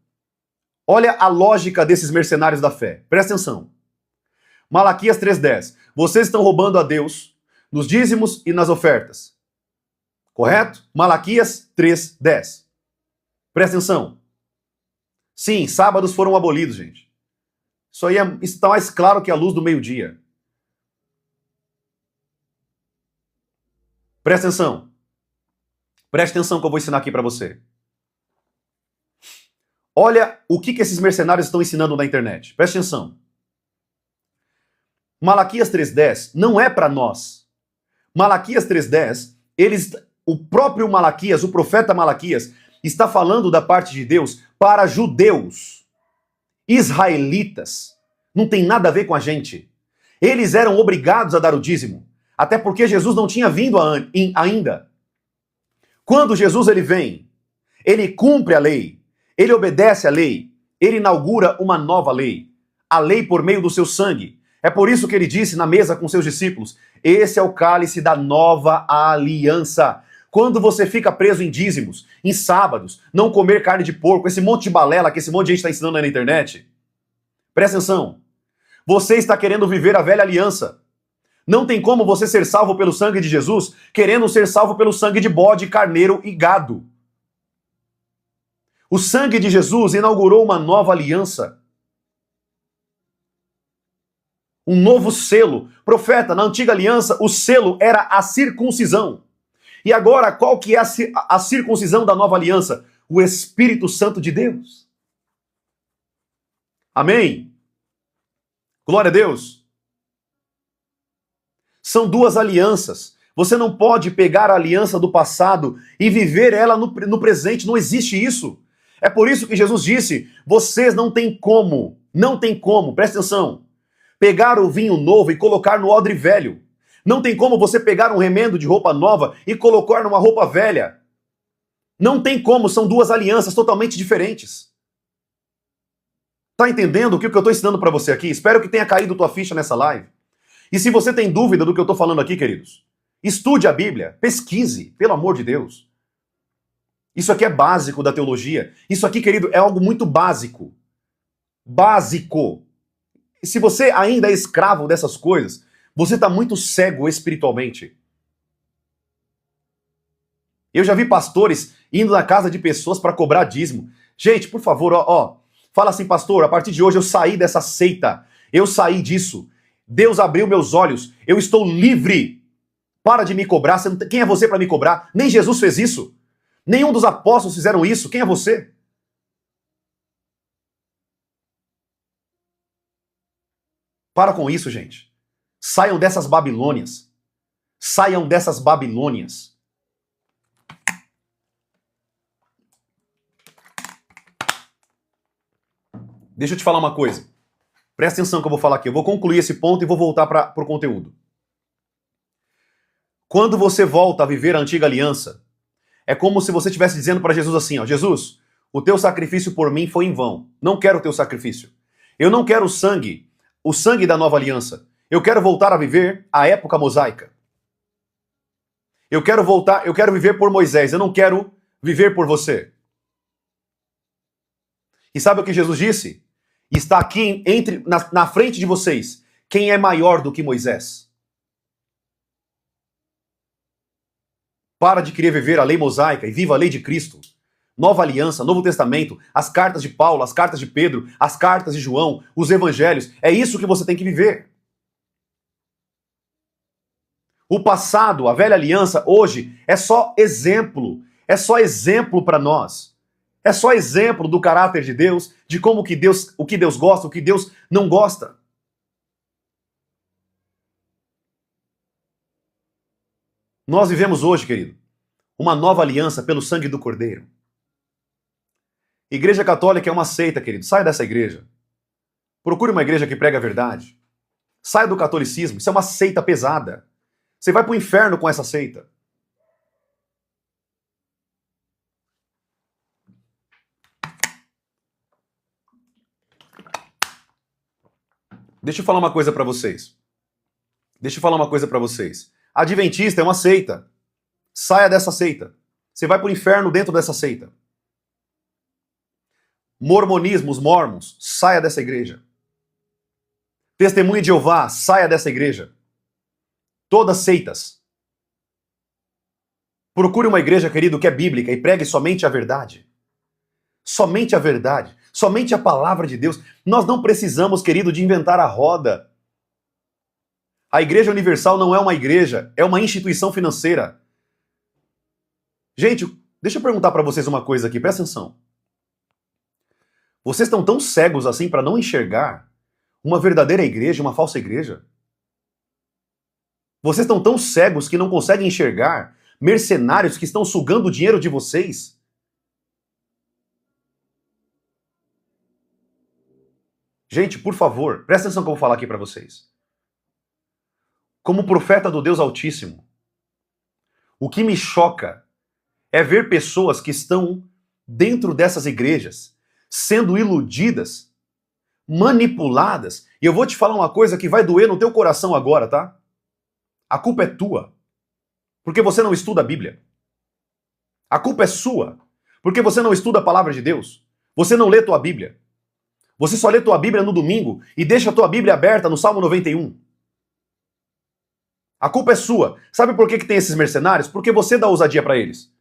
Olha a lógica desses mercenários da fé. Presta atenção. Malaquias 3:10. Vocês estão roubando a Deus nos dízimos e nas ofertas. Correto? Malaquias 3:10. Presta atenção. Sim, sábados foram abolidos, gente. Isso aí está mais claro que a luz do meio-dia. Presta atenção. Presta atenção que eu vou ensinar aqui para você. Olha o que esses mercenários estão ensinando na internet. Presta atenção. Malaquias 3:10 não é para nós. Malaquias 3:10, o próprio Malaquias, o profeta Malaquias, está falando da parte de Deus para judeus, israelitas. Não tem nada a ver com a gente. Eles eram obrigados a dar o dízimo, até porque Jesus não tinha vindo ainda. Quando Jesus ele vem, ele cumpre a lei. Ele obedece à lei, ele inaugura uma nova lei, a lei por meio do seu sangue. É por isso que ele disse na mesa com seus discípulos, esse é o cálice da nova aliança. Quando você fica preso em dízimos, em sábados, não comer carne de porco, esse monte de balela que esse monte de gente está ensinando aí na internet, presta atenção, você está querendo viver a velha aliança. Não tem como você ser salvo pelo sangue de Jesus, querendo ser salvo pelo sangue de bode, carneiro e gado. O sangue de Jesus inaugurou uma nova aliança. Um novo selo. Profeta, na antiga aliança, o selo era a circuncisão. E agora, qual que é a circuncisão da nova aliança? O Espírito Santo de Deus. Amém? Glória a Deus. São duas alianças. Você não pode pegar a aliança do passado e viver ela no presente. Não existe isso. É por isso que Jesus disse, vocês não têm como, presta atenção, pegar o vinho novo e colocar no odre velho. Não tem como você pegar um remendo de roupa nova e colocar numa roupa velha. Não tem como, são duas alianças totalmente diferentes. Tá entendendo o que eu estou ensinando para você aqui? Espero que tenha caído tua ficha nessa live. E se você tem dúvida do que eu estou falando aqui, queridos, estude a Bíblia, pesquise, pelo amor de Deus. Isso aqui é básico da teologia. Isso aqui, querido, é algo muito básico. Básico. E se você ainda é escravo dessas coisas, você está muito cego espiritualmente. Eu já vi pastores indo na casa de pessoas para cobrar dízimo. Gente, por favor, fala assim, pastor, a partir de hoje eu saí dessa seita. Eu saí disso. Deus abriu meus olhos. Eu estou livre. Para de me cobrar. Quem é você para me cobrar? Nem Jesus fez isso. Nenhum dos apóstolos fizeram isso. Quem é você? Para com isso, gente. Saiam dessas Babilônias. Saiam dessas Babilônias. Deixa eu te falar uma coisa. Presta atenção que eu vou falar aqui. Eu vou concluir esse ponto e vou voltar para o conteúdo. Quando você volta a viver a antiga aliança, é como se você estivesse dizendo para Jesus assim, ó, Jesus, o teu sacrifício por mim foi em vão. Não quero o teu sacrifício. Eu não quero o sangue da nova aliança. Eu quero voltar a viver a época mosaica. Eu quero viver por Moisés, eu não quero viver por você. E sabe o que Jesus disse? Está aqui na frente de vocês, quem é maior do que Moisés. Para de querer viver a lei mosaica e viva a lei de Cristo. Nova aliança, Novo Testamento, as cartas de Paulo, as cartas de Pedro, as cartas de João, os evangelhos. É isso que você tem que viver. O passado, a velha aliança, hoje, é só exemplo. É só exemplo para nós. É só exemplo do caráter de Deus, de como o que Deus gosta, o que Deus não gosta. Nós vivemos hoje, querido, uma nova aliança pelo sangue do Cordeiro. Igreja Católica é uma seita, querido. Saia dessa igreja. Procure uma igreja que prega a verdade. Saia do catolicismo. Isso é uma seita pesada. Você vai para o inferno com essa seita. Deixa eu falar uma coisa para vocês. Adventista é uma seita. Saia dessa seita. Você vai para o inferno dentro dessa seita. Mormonismo, os mormons, saia dessa igreja. Testemunho de Jeová, saia dessa igreja. Todas seitas. Procure uma igreja, querido, que é bíblica e pregue somente a verdade. Somente a verdade. Somente a palavra de Deus. Nós não precisamos, querido, de inventar a roda. A Igreja Universal não é uma igreja, é uma instituição financeira. Gente, deixa eu perguntar para vocês uma coisa aqui, presta atenção. Vocês estão tão cegos assim para não enxergar uma verdadeira igreja e uma falsa igreja? Vocês estão tão cegos que não conseguem enxergar mercenários que estão sugando o dinheiro de vocês? Gente, por favor, presta atenção que eu vou falar aqui para vocês. Como profeta do Deus Altíssimo, o que me choca é ver pessoas que estão dentro dessas igrejas sendo iludidas, manipuladas. E eu vou te falar uma coisa que vai doer no teu coração agora, tá? A culpa é tua, porque você não estuda a Bíblia. A culpa é sua, porque você não estuda a palavra de Deus. Você não lê tua Bíblia. Você só lê tua Bíblia no domingo e deixa a tua Bíblia aberta no Salmo 91. A culpa é sua. Sabe por que tem esses mercenários? Porque você dá ousadia para eles.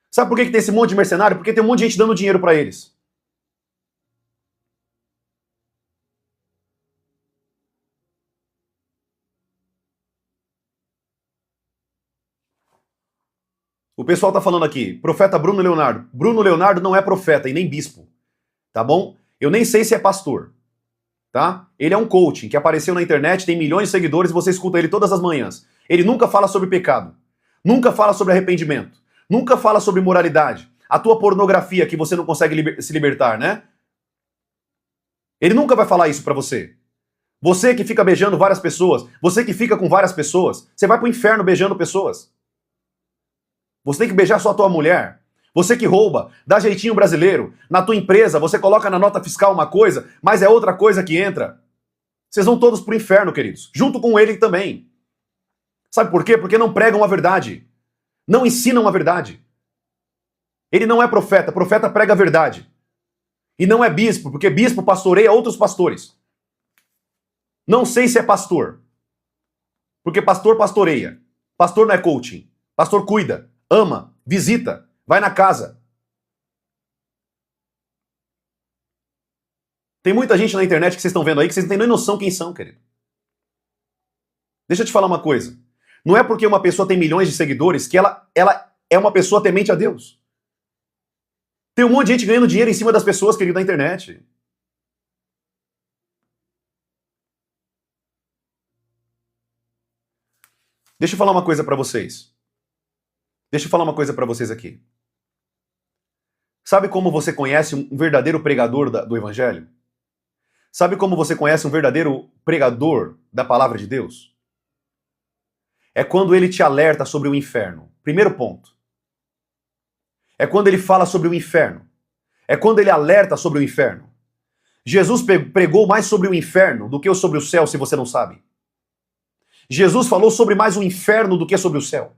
Sabe por que tem esse monte de mercenário? Porque tem um monte de gente dando dinheiro para eles. O pessoal tá falando aqui, profeta Bruno Leonardo. Bruno Leonardo não é profeta e nem bispo, tá bom? Eu nem sei se é pastor, tá? Ele é um coaching que apareceu na internet, tem milhões de seguidores e você escuta ele todas as manhãs. Ele nunca fala sobre pecado, nunca fala sobre arrependimento, nunca fala sobre moralidade. A tua pornografia que você não consegue se libertar, né? Ele nunca vai falar isso pra você. Você que fica beijando várias pessoas, você que fica com várias pessoas, você vai pro inferno beijando pessoas. Você tem que beijar só a tua mulher. Você que rouba, dá jeitinho brasileiro. Na tua empresa, você coloca na nota fiscal uma coisa, mas é outra coisa que entra. Vocês vão todos pro inferno, queridos. Junto com ele também. Sabe por quê? Porque não pregam a verdade. Não ensinam a verdade. Ele não é profeta. Profeta prega a verdade. E não é bispo, porque bispo pastoreia outros pastores. Não sei se é pastor. Porque pastor pastoreia. Pastor não é coaching. Pastor cuida, ama, visita, vai na casa. Tem muita gente na internet que vocês estão vendo aí que vocês não têm nem noção quem são, querido. Deixa eu te falar uma coisa. Não é porque uma pessoa tem milhões de seguidores que ela é uma pessoa temente a Deus. Tem um monte de gente ganhando dinheiro em cima das pessoas, querido, na internet. Deixa eu falar uma coisa pra vocês. Deixa eu falar uma coisa pra vocês aqui. Sabe como você conhece um verdadeiro pregador do Evangelho? Sabe como você conhece um verdadeiro pregador da palavra de Deus? É quando ele te alerta sobre o inferno. Primeiro ponto. É quando ele fala sobre o inferno. É quando ele alerta sobre o inferno. Jesus pregou mais sobre o inferno do que sobre o céu, se você não sabe. Jesus falou sobre mais o inferno do que sobre o céu.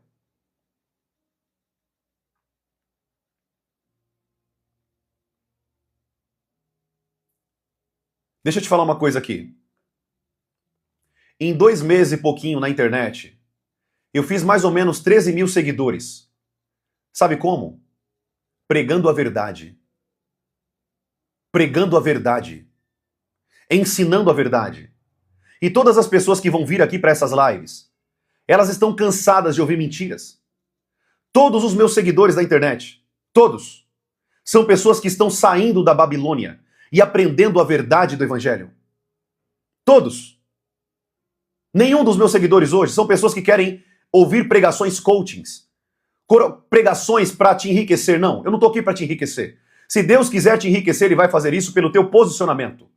Deixa eu te falar uma coisa aqui. Em 2 meses e pouquinho na internet, eu fiz mais ou menos 13 mil seguidores. Sabe como? Pregando a verdade. Pregando a verdade. Ensinando a verdade. E todas as pessoas que vão vir aqui para essas lives, elas estão cansadas de ouvir mentiras. Todos os meus seguidores da internet, todos, são pessoas que estão saindo da Babilônia e aprendendo a verdade do Evangelho. Todos. Nenhum dos meus seguidores hoje são pessoas que querem ouvir pregações coachings, pregações para te enriquecer. Não, eu não estou aqui para te enriquecer. Se Deus quiser te enriquecer, Ele vai fazer isso pelo teu posicionamento.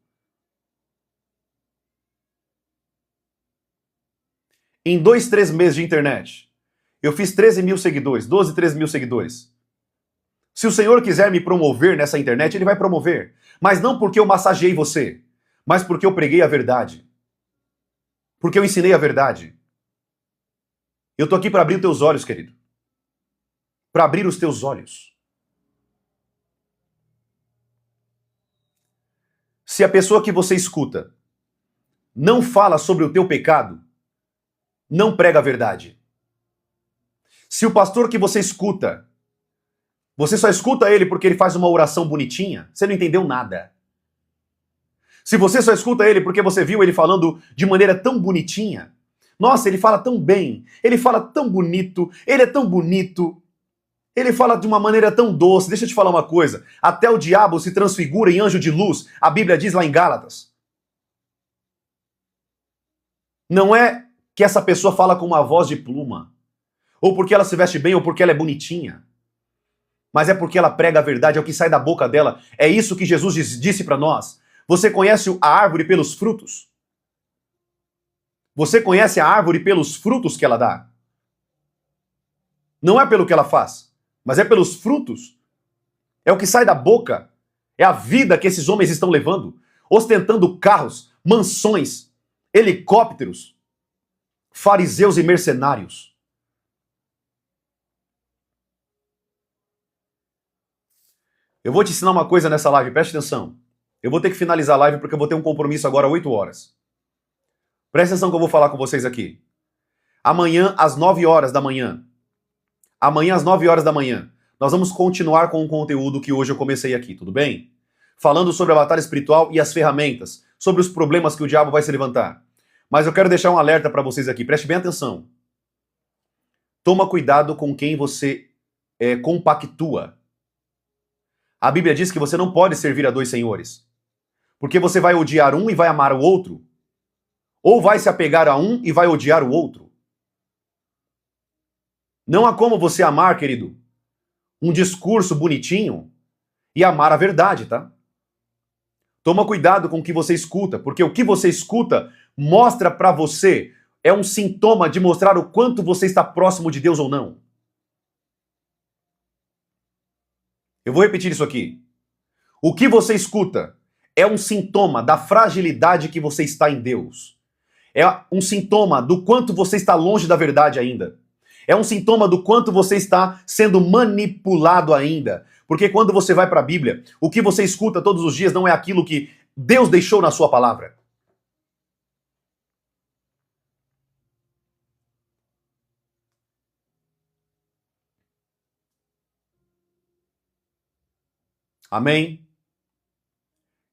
Em 2, 3 meses de internet, eu fiz 13 mil seguidores, 12, 13 mil seguidores. Se o Senhor quiser me promover nessa internet, Ele vai promover. Mas não porque eu massageei você, mas porque eu preguei a verdade. Porque eu ensinei a verdade. Eu tô aqui para abrir os teus olhos, querido. Para abrir os teus olhos. Se a pessoa que você escuta não fala sobre o teu pecado, não prega a verdade. Se o pastor que você escuta, você só escuta ele porque ele faz uma oração bonitinha, você não entendeu nada. Se você só escuta ele porque você viu ele falando de maneira tão bonitinha, nossa, ele fala tão bem, ele fala tão bonito, ele é tão bonito, ele fala de uma maneira tão doce. Deixa eu te falar uma coisa, até o diabo se transfigura em anjo de luz, a Bíblia diz lá em Gálatas. Não é que essa pessoa fala com uma voz de pluma, ou porque ela se veste bem, ou porque ela é bonitinha. Mas é porque ela prega a verdade, é o que sai da boca dela. É isso que Jesus disse para nós. Você conhece a árvore pelos frutos? Você conhece a árvore pelos frutos que ela dá? Não é pelo que ela faz, mas é pelos frutos. É o que sai da boca. É a vida que esses homens estão levando, ostentando carros, mansões, helicópteros, fariseus e mercenários. Eu vou te ensinar uma coisa nessa live, preste atenção. Eu vou ter que finalizar a live porque eu vou ter um compromisso agora às 8 horas. Preste atenção que eu vou falar com vocês aqui. Amanhã, às 9 horas da manhã. Amanhã, às 9 horas da manhã. Nós vamos continuar com o conteúdo que hoje eu comecei aqui, tudo bem? Falando sobre a batalha espiritual e as ferramentas, sobre os problemas que o diabo vai se levantar. Mas eu quero deixar um alerta para vocês aqui, preste bem atenção. Toma cuidado com quem você compactua. A Bíblia diz que você não pode servir a dois senhores, porque você vai odiar um e vai amar o outro, ou vai se apegar a um e vai odiar o outro. Não há como você amar, querido, um discurso bonitinho e amar a verdade, tá? Toma cuidado com o que você escuta, porque o que você escuta mostra pra você, é um sintoma de mostrar o quanto você está próximo de Deus ou não. Eu vou repetir isso aqui. O que você escuta é um sintoma da fragilidade que você está em Deus. É um sintoma do quanto você está longe da verdade ainda. É um sintoma do quanto você está sendo manipulado ainda. Porque quando você vai para a Bíblia, o que você escuta todos os dias não é aquilo que Deus deixou na sua palavra. Amém?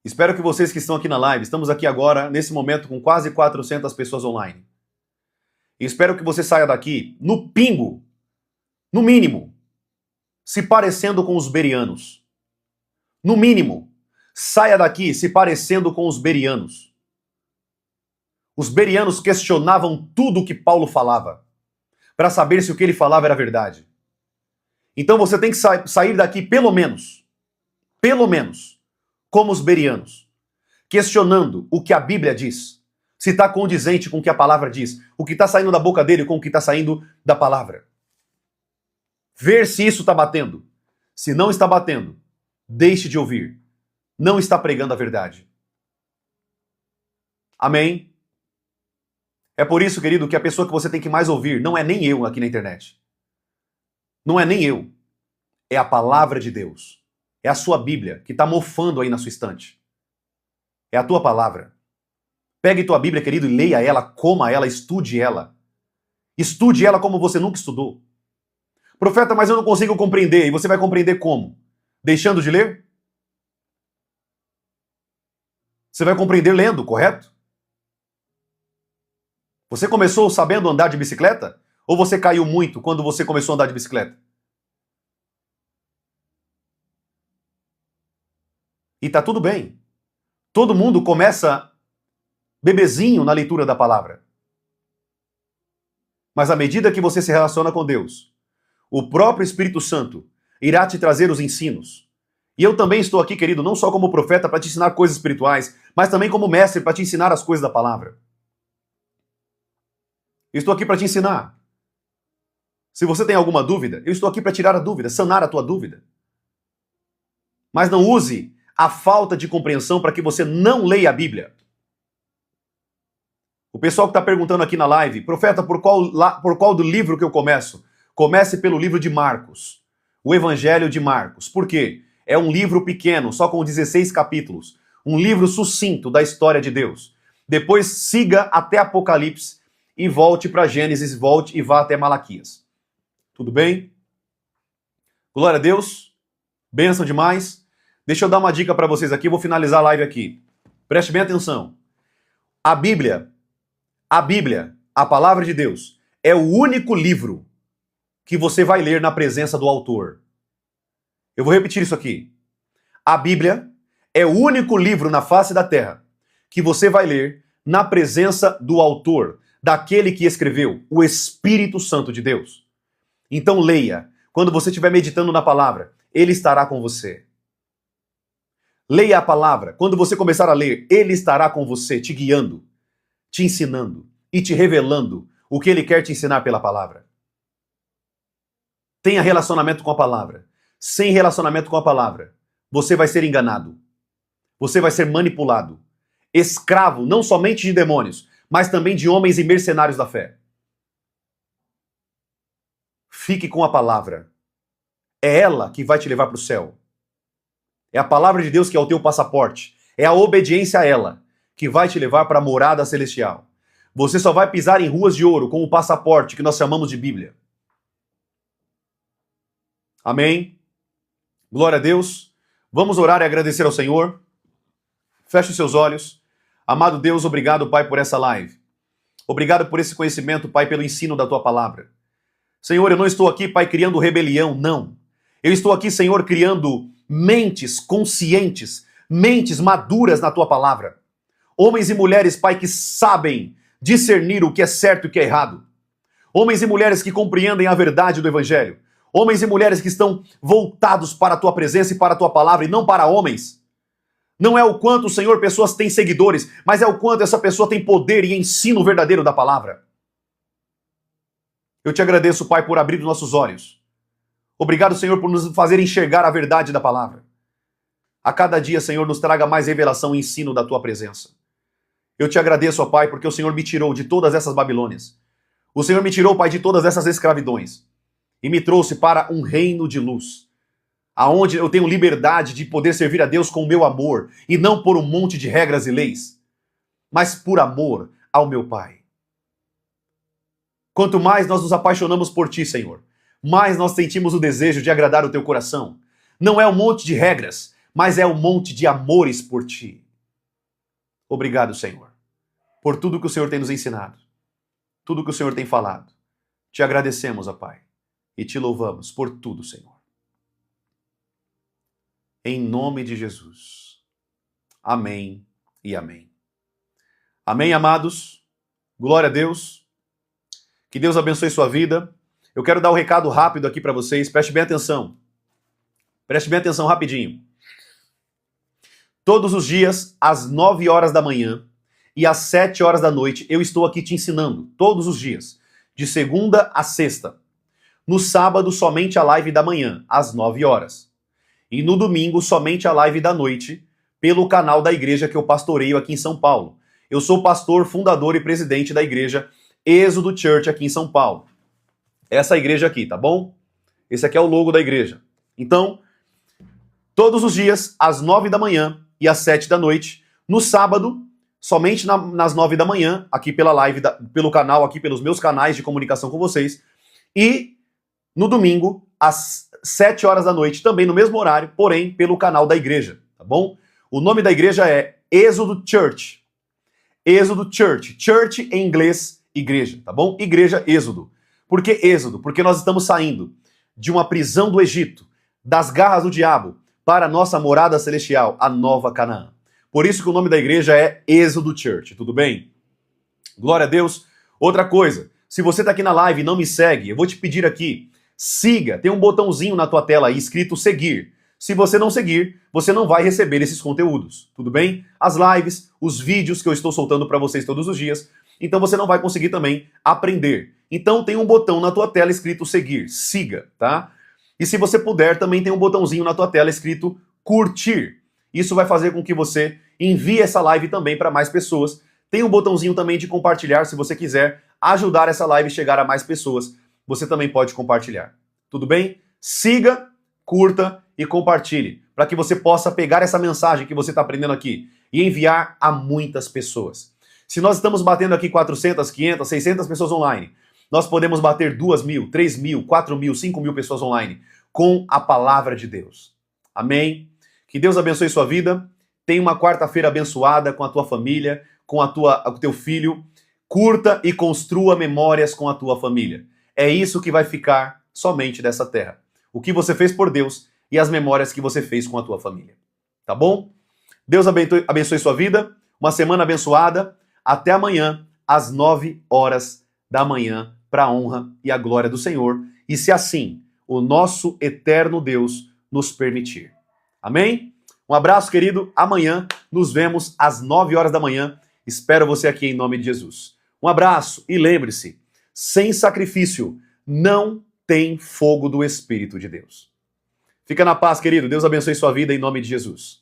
Espero que vocês que estão aqui na live, estamos aqui agora, nesse momento, com quase 400 pessoas online. E espero que você saia daqui, no pingo, no mínimo, se parecendo com os berianos. No mínimo, saia daqui se parecendo com os berianos. Os berianos questionavam tudo o que Paulo falava, para saber se o que ele falava era verdade. Então você tem que sair daqui pelo menos, como os berianos, questionando o que a Bíblia diz, se está condizente com o que a palavra diz, o que está saindo da boca dele com o que está saindo da palavra. Ver se isso está batendo. Se não está batendo, deixe de ouvir. Não está pregando a verdade. Amém? É por isso, querido, que a pessoa que você tem que mais ouvir não é nem eu aqui na internet. Não é nem eu. É a palavra de Deus. É a sua Bíblia que está mofando aí na sua estante. É a tua palavra. Pegue tua Bíblia, querido, e leia ela, coma ela, estude ela. Estude ela como você nunca estudou. Profeta, mas eu não consigo compreender. E você vai compreender como? Deixando de ler? Você vai compreender lendo, correto? Você começou sabendo andar de bicicleta? Ou você caiu muito quando você começou a andar de bicicleta? E tá tudo bem. Todo mundo começa bebezinho na leitura da palavra. Mas à medida que você se relaciona com Deus, o próprio Espírito Santo irá te trazer os ensinos. E eu também estou aqui, querido, não só como profeta para te ensinar coisas espirituais, mas também como mestre para te ensinar as coisas da palavra. Eu estou aqui para te ensinar. Se você tem alguma dúvida, eu estou aqui para tirar a dúvida, sanar a tua dúvida. Mas não use a falta de compreensão para que você não leia a Bíblia. O pessoal que está perguntando aqui na live, profeta, por qual do livro que eu começo? Comece pelo livro de Marcos, o Evangelho de Marcos. Por quê? É um livro pequeno, só com 16 capítulos. Um livro sucinto da história de Deus. Depois siga até Apocalipse e volte para Gênesis, volte e vá até Malaquias. Tudo bem? Glória a Deus. Bênção demais. Deixa eu dar uma dica para vocês aqui, vou finalizar a live aqui. Preste bem atenção. A Bíblia, a palavra de Deus, é o único livro que você vai ler na presença do autor. Eu vou repetir isso aqui. A Bíblia é o único livro na face da terra que você vai ler na presença do autor, daquele que escreveu, o Espírito Santo de Deus. Então leia. Quando você estiver meditando na palavra, ele estará com você. Leia a palavra. Quando você começar a ler, ele estará com você, te guiando, te ensinando e te revelando o que ele quer te ensinar pela palavra. Tenha relacionamento com a palavra. Sem relacionamento com a palavra, você vai ser enganado. Você vai ser manipulado. Escravo não somente de demônios, mas também de homens e mercenários da fé. Fique com a palavra. É ela que vai te levar para o céu. É a palavra de Deus que é o teu passaporte. É a obediência a ela que vai te levar para a morada celestial. Você só vai pisar em ruas de ouro com o passaporte que nós chamamos de Bíblia. Amém? Glória a Deus. Vamos orar e agradecer ao Senhor. Feche os seus olhos. Amado Deus, obrigado, Pai, por essa live. Obrigado por esse conhecimento, Pai, pelo ensino da Tua palavra. Senhor, eu não estou aqui, Pai, criando rebelião, não. Eu estou aqui, Senhor, criando mentes conscientes, mentes maduras na Tua palavra. Homens e mulheres, Pai, que sabem discernir o que é certo e o que é errado. Homens e mulheres que compreendem a verdade do Evangelho. Homens e mulheres que estão voltados para a Tua presença e para a Tua palavra e não para homens. Não é o quanto, Senhor, pessoas têm seguidores, mas é o quanto essa pessoa tem poder e ensino verdadeiro da palavra. Eu te agradeço, Pai, por abrir os nossos olhos. Obrigado, Senhor, por nos fazer enxergar a verdade da palavra. A cada dia, Senhor, nos traga mais revelação e ensino da Tua presença. Eu te agradeço, ó Pai, porque o Senhor me tirou de todas essas Babilônias. O Senhor me tirou, Pai, de todas essas escravidões e me trouxe para um reino de luz, aonde eu tenho liberdade de poder servir a Deus com o meu amor e não por um monte de regras e leis, mas por amor ao meu Pai. Quanto mais nós nos apaixonamos por Ti, Senhor, mais nós sentimos o desejo de agradar o Teu coração. Não é um monte de regras, mas é um monte de amores por Ti. Obrigado, Senhor, por tudo que o Senhor tem nos ensinado, tudo que o Senhor tem falado. Te agradecemos, ó Pai, e Te louvamos por tudo, Senhor. Em nome de Jesus. Amém e amém. Amém, amados. Glória a Deus. Que Deus abençoe sua vida. Eu quero dar um recado rápido aqui para vocês. Preste bem atenção. Preste bem atenção rapidinho. Todos os dias, às 9 horas da manhã e às 7 horas da noite, eu estou aqui te ensinando. Todos os dias. De segunda a sexta. No sábado, somente a live da manhã, às 9 horas. E no domingo, somente a live da noite, pelo canal da igreja que eu pastoreio aqui em São Paulo. Eu sou pastor, fundador e presidente da igreja Êxodo Church aqui em São Paulo. Essa igreja aqui, tá bom? Esse aqui é o logo da igreja. Então, todos os dias, às 9 da manhã e às 7 da noite. No sábado, somente nas 9 da manhã, aqui pela live, pelo canal, aqui pelos meus canais de comunicação com vocês. E no domingo, às 7 horas da noite, também no mesmo horário, porém pelo canal da igreja, tá bom? O nome da igreja é Êxodo Church. Êxodo Church. Church em inglês, igreja, tá bom? Igreja Êxodo. Por que Êxodo? Porque nós estamos saindo de uma prisão do Egito, das garras do diabo, para a nossa morada celestial, a nova Canaã. Por isso que o nome da igreja é Êxodo Church, tudo bem? Glória a Deus. Outra coisa, se você está aqui na live e não me segue, eu vou te pedir aqui, siga, tem um botãozinho na tua tela aí escrito seguir. Se você não seguir, você não vai receber esses conteúdos, tudo bem? As lives, os vídeos que eu estou soltando para vocês todos os dias, então você não vai conseguir também aprender. Então tem um botão na tua tela escrito seguir, siga, tá? E se você puder, também tem um botãozinho na tua tela escrito curtir. Isso vai fazer com que você envie essa live também para mais pessoas. Tem um botãozinho também de compartilhar, se você quiser ajudar essa live a chegar a mais pessoas, você também pode compartilhar. Tudo bem? Siga, curta e compartilhe, para que você possa pegar essa mensagem que você está aprendendo aqui e enviar a muitas pessoas. Se nós estamos batendo aqui 400, 500, 600 pessoas online, nós podemos bater 2.000, 3.000, 4.000, 5.000 pessoas online com a palavra de Deus. Amém? Que Deus abençoe sua vida. Tenha uma quarta-feira abençoada com a tua família, com o teu filho. Curta e construa memórias com a tua família. É isso que vai ficar somente dessa terra. O que você fez por Deus e as memórias que você fez com a tua família. Tá bom? Deus abençoe sua vida. Uma semana abençoada. Até amanhã, às 9 horas da manhã, para a honra e a glória do Senhor. E se assim, o nosso eterno Deus nos permitir. Amém? Um abraço, querido. Amanhã nos vemos às 9 horas da manhã. Espero você aqui em nome de Jesus. Um abraço e lembre-se, sem sacrifício não tem fogo do Espírito de Deus. Fica na paz, querido. Deus abençoe sua vida em nome de Jesus.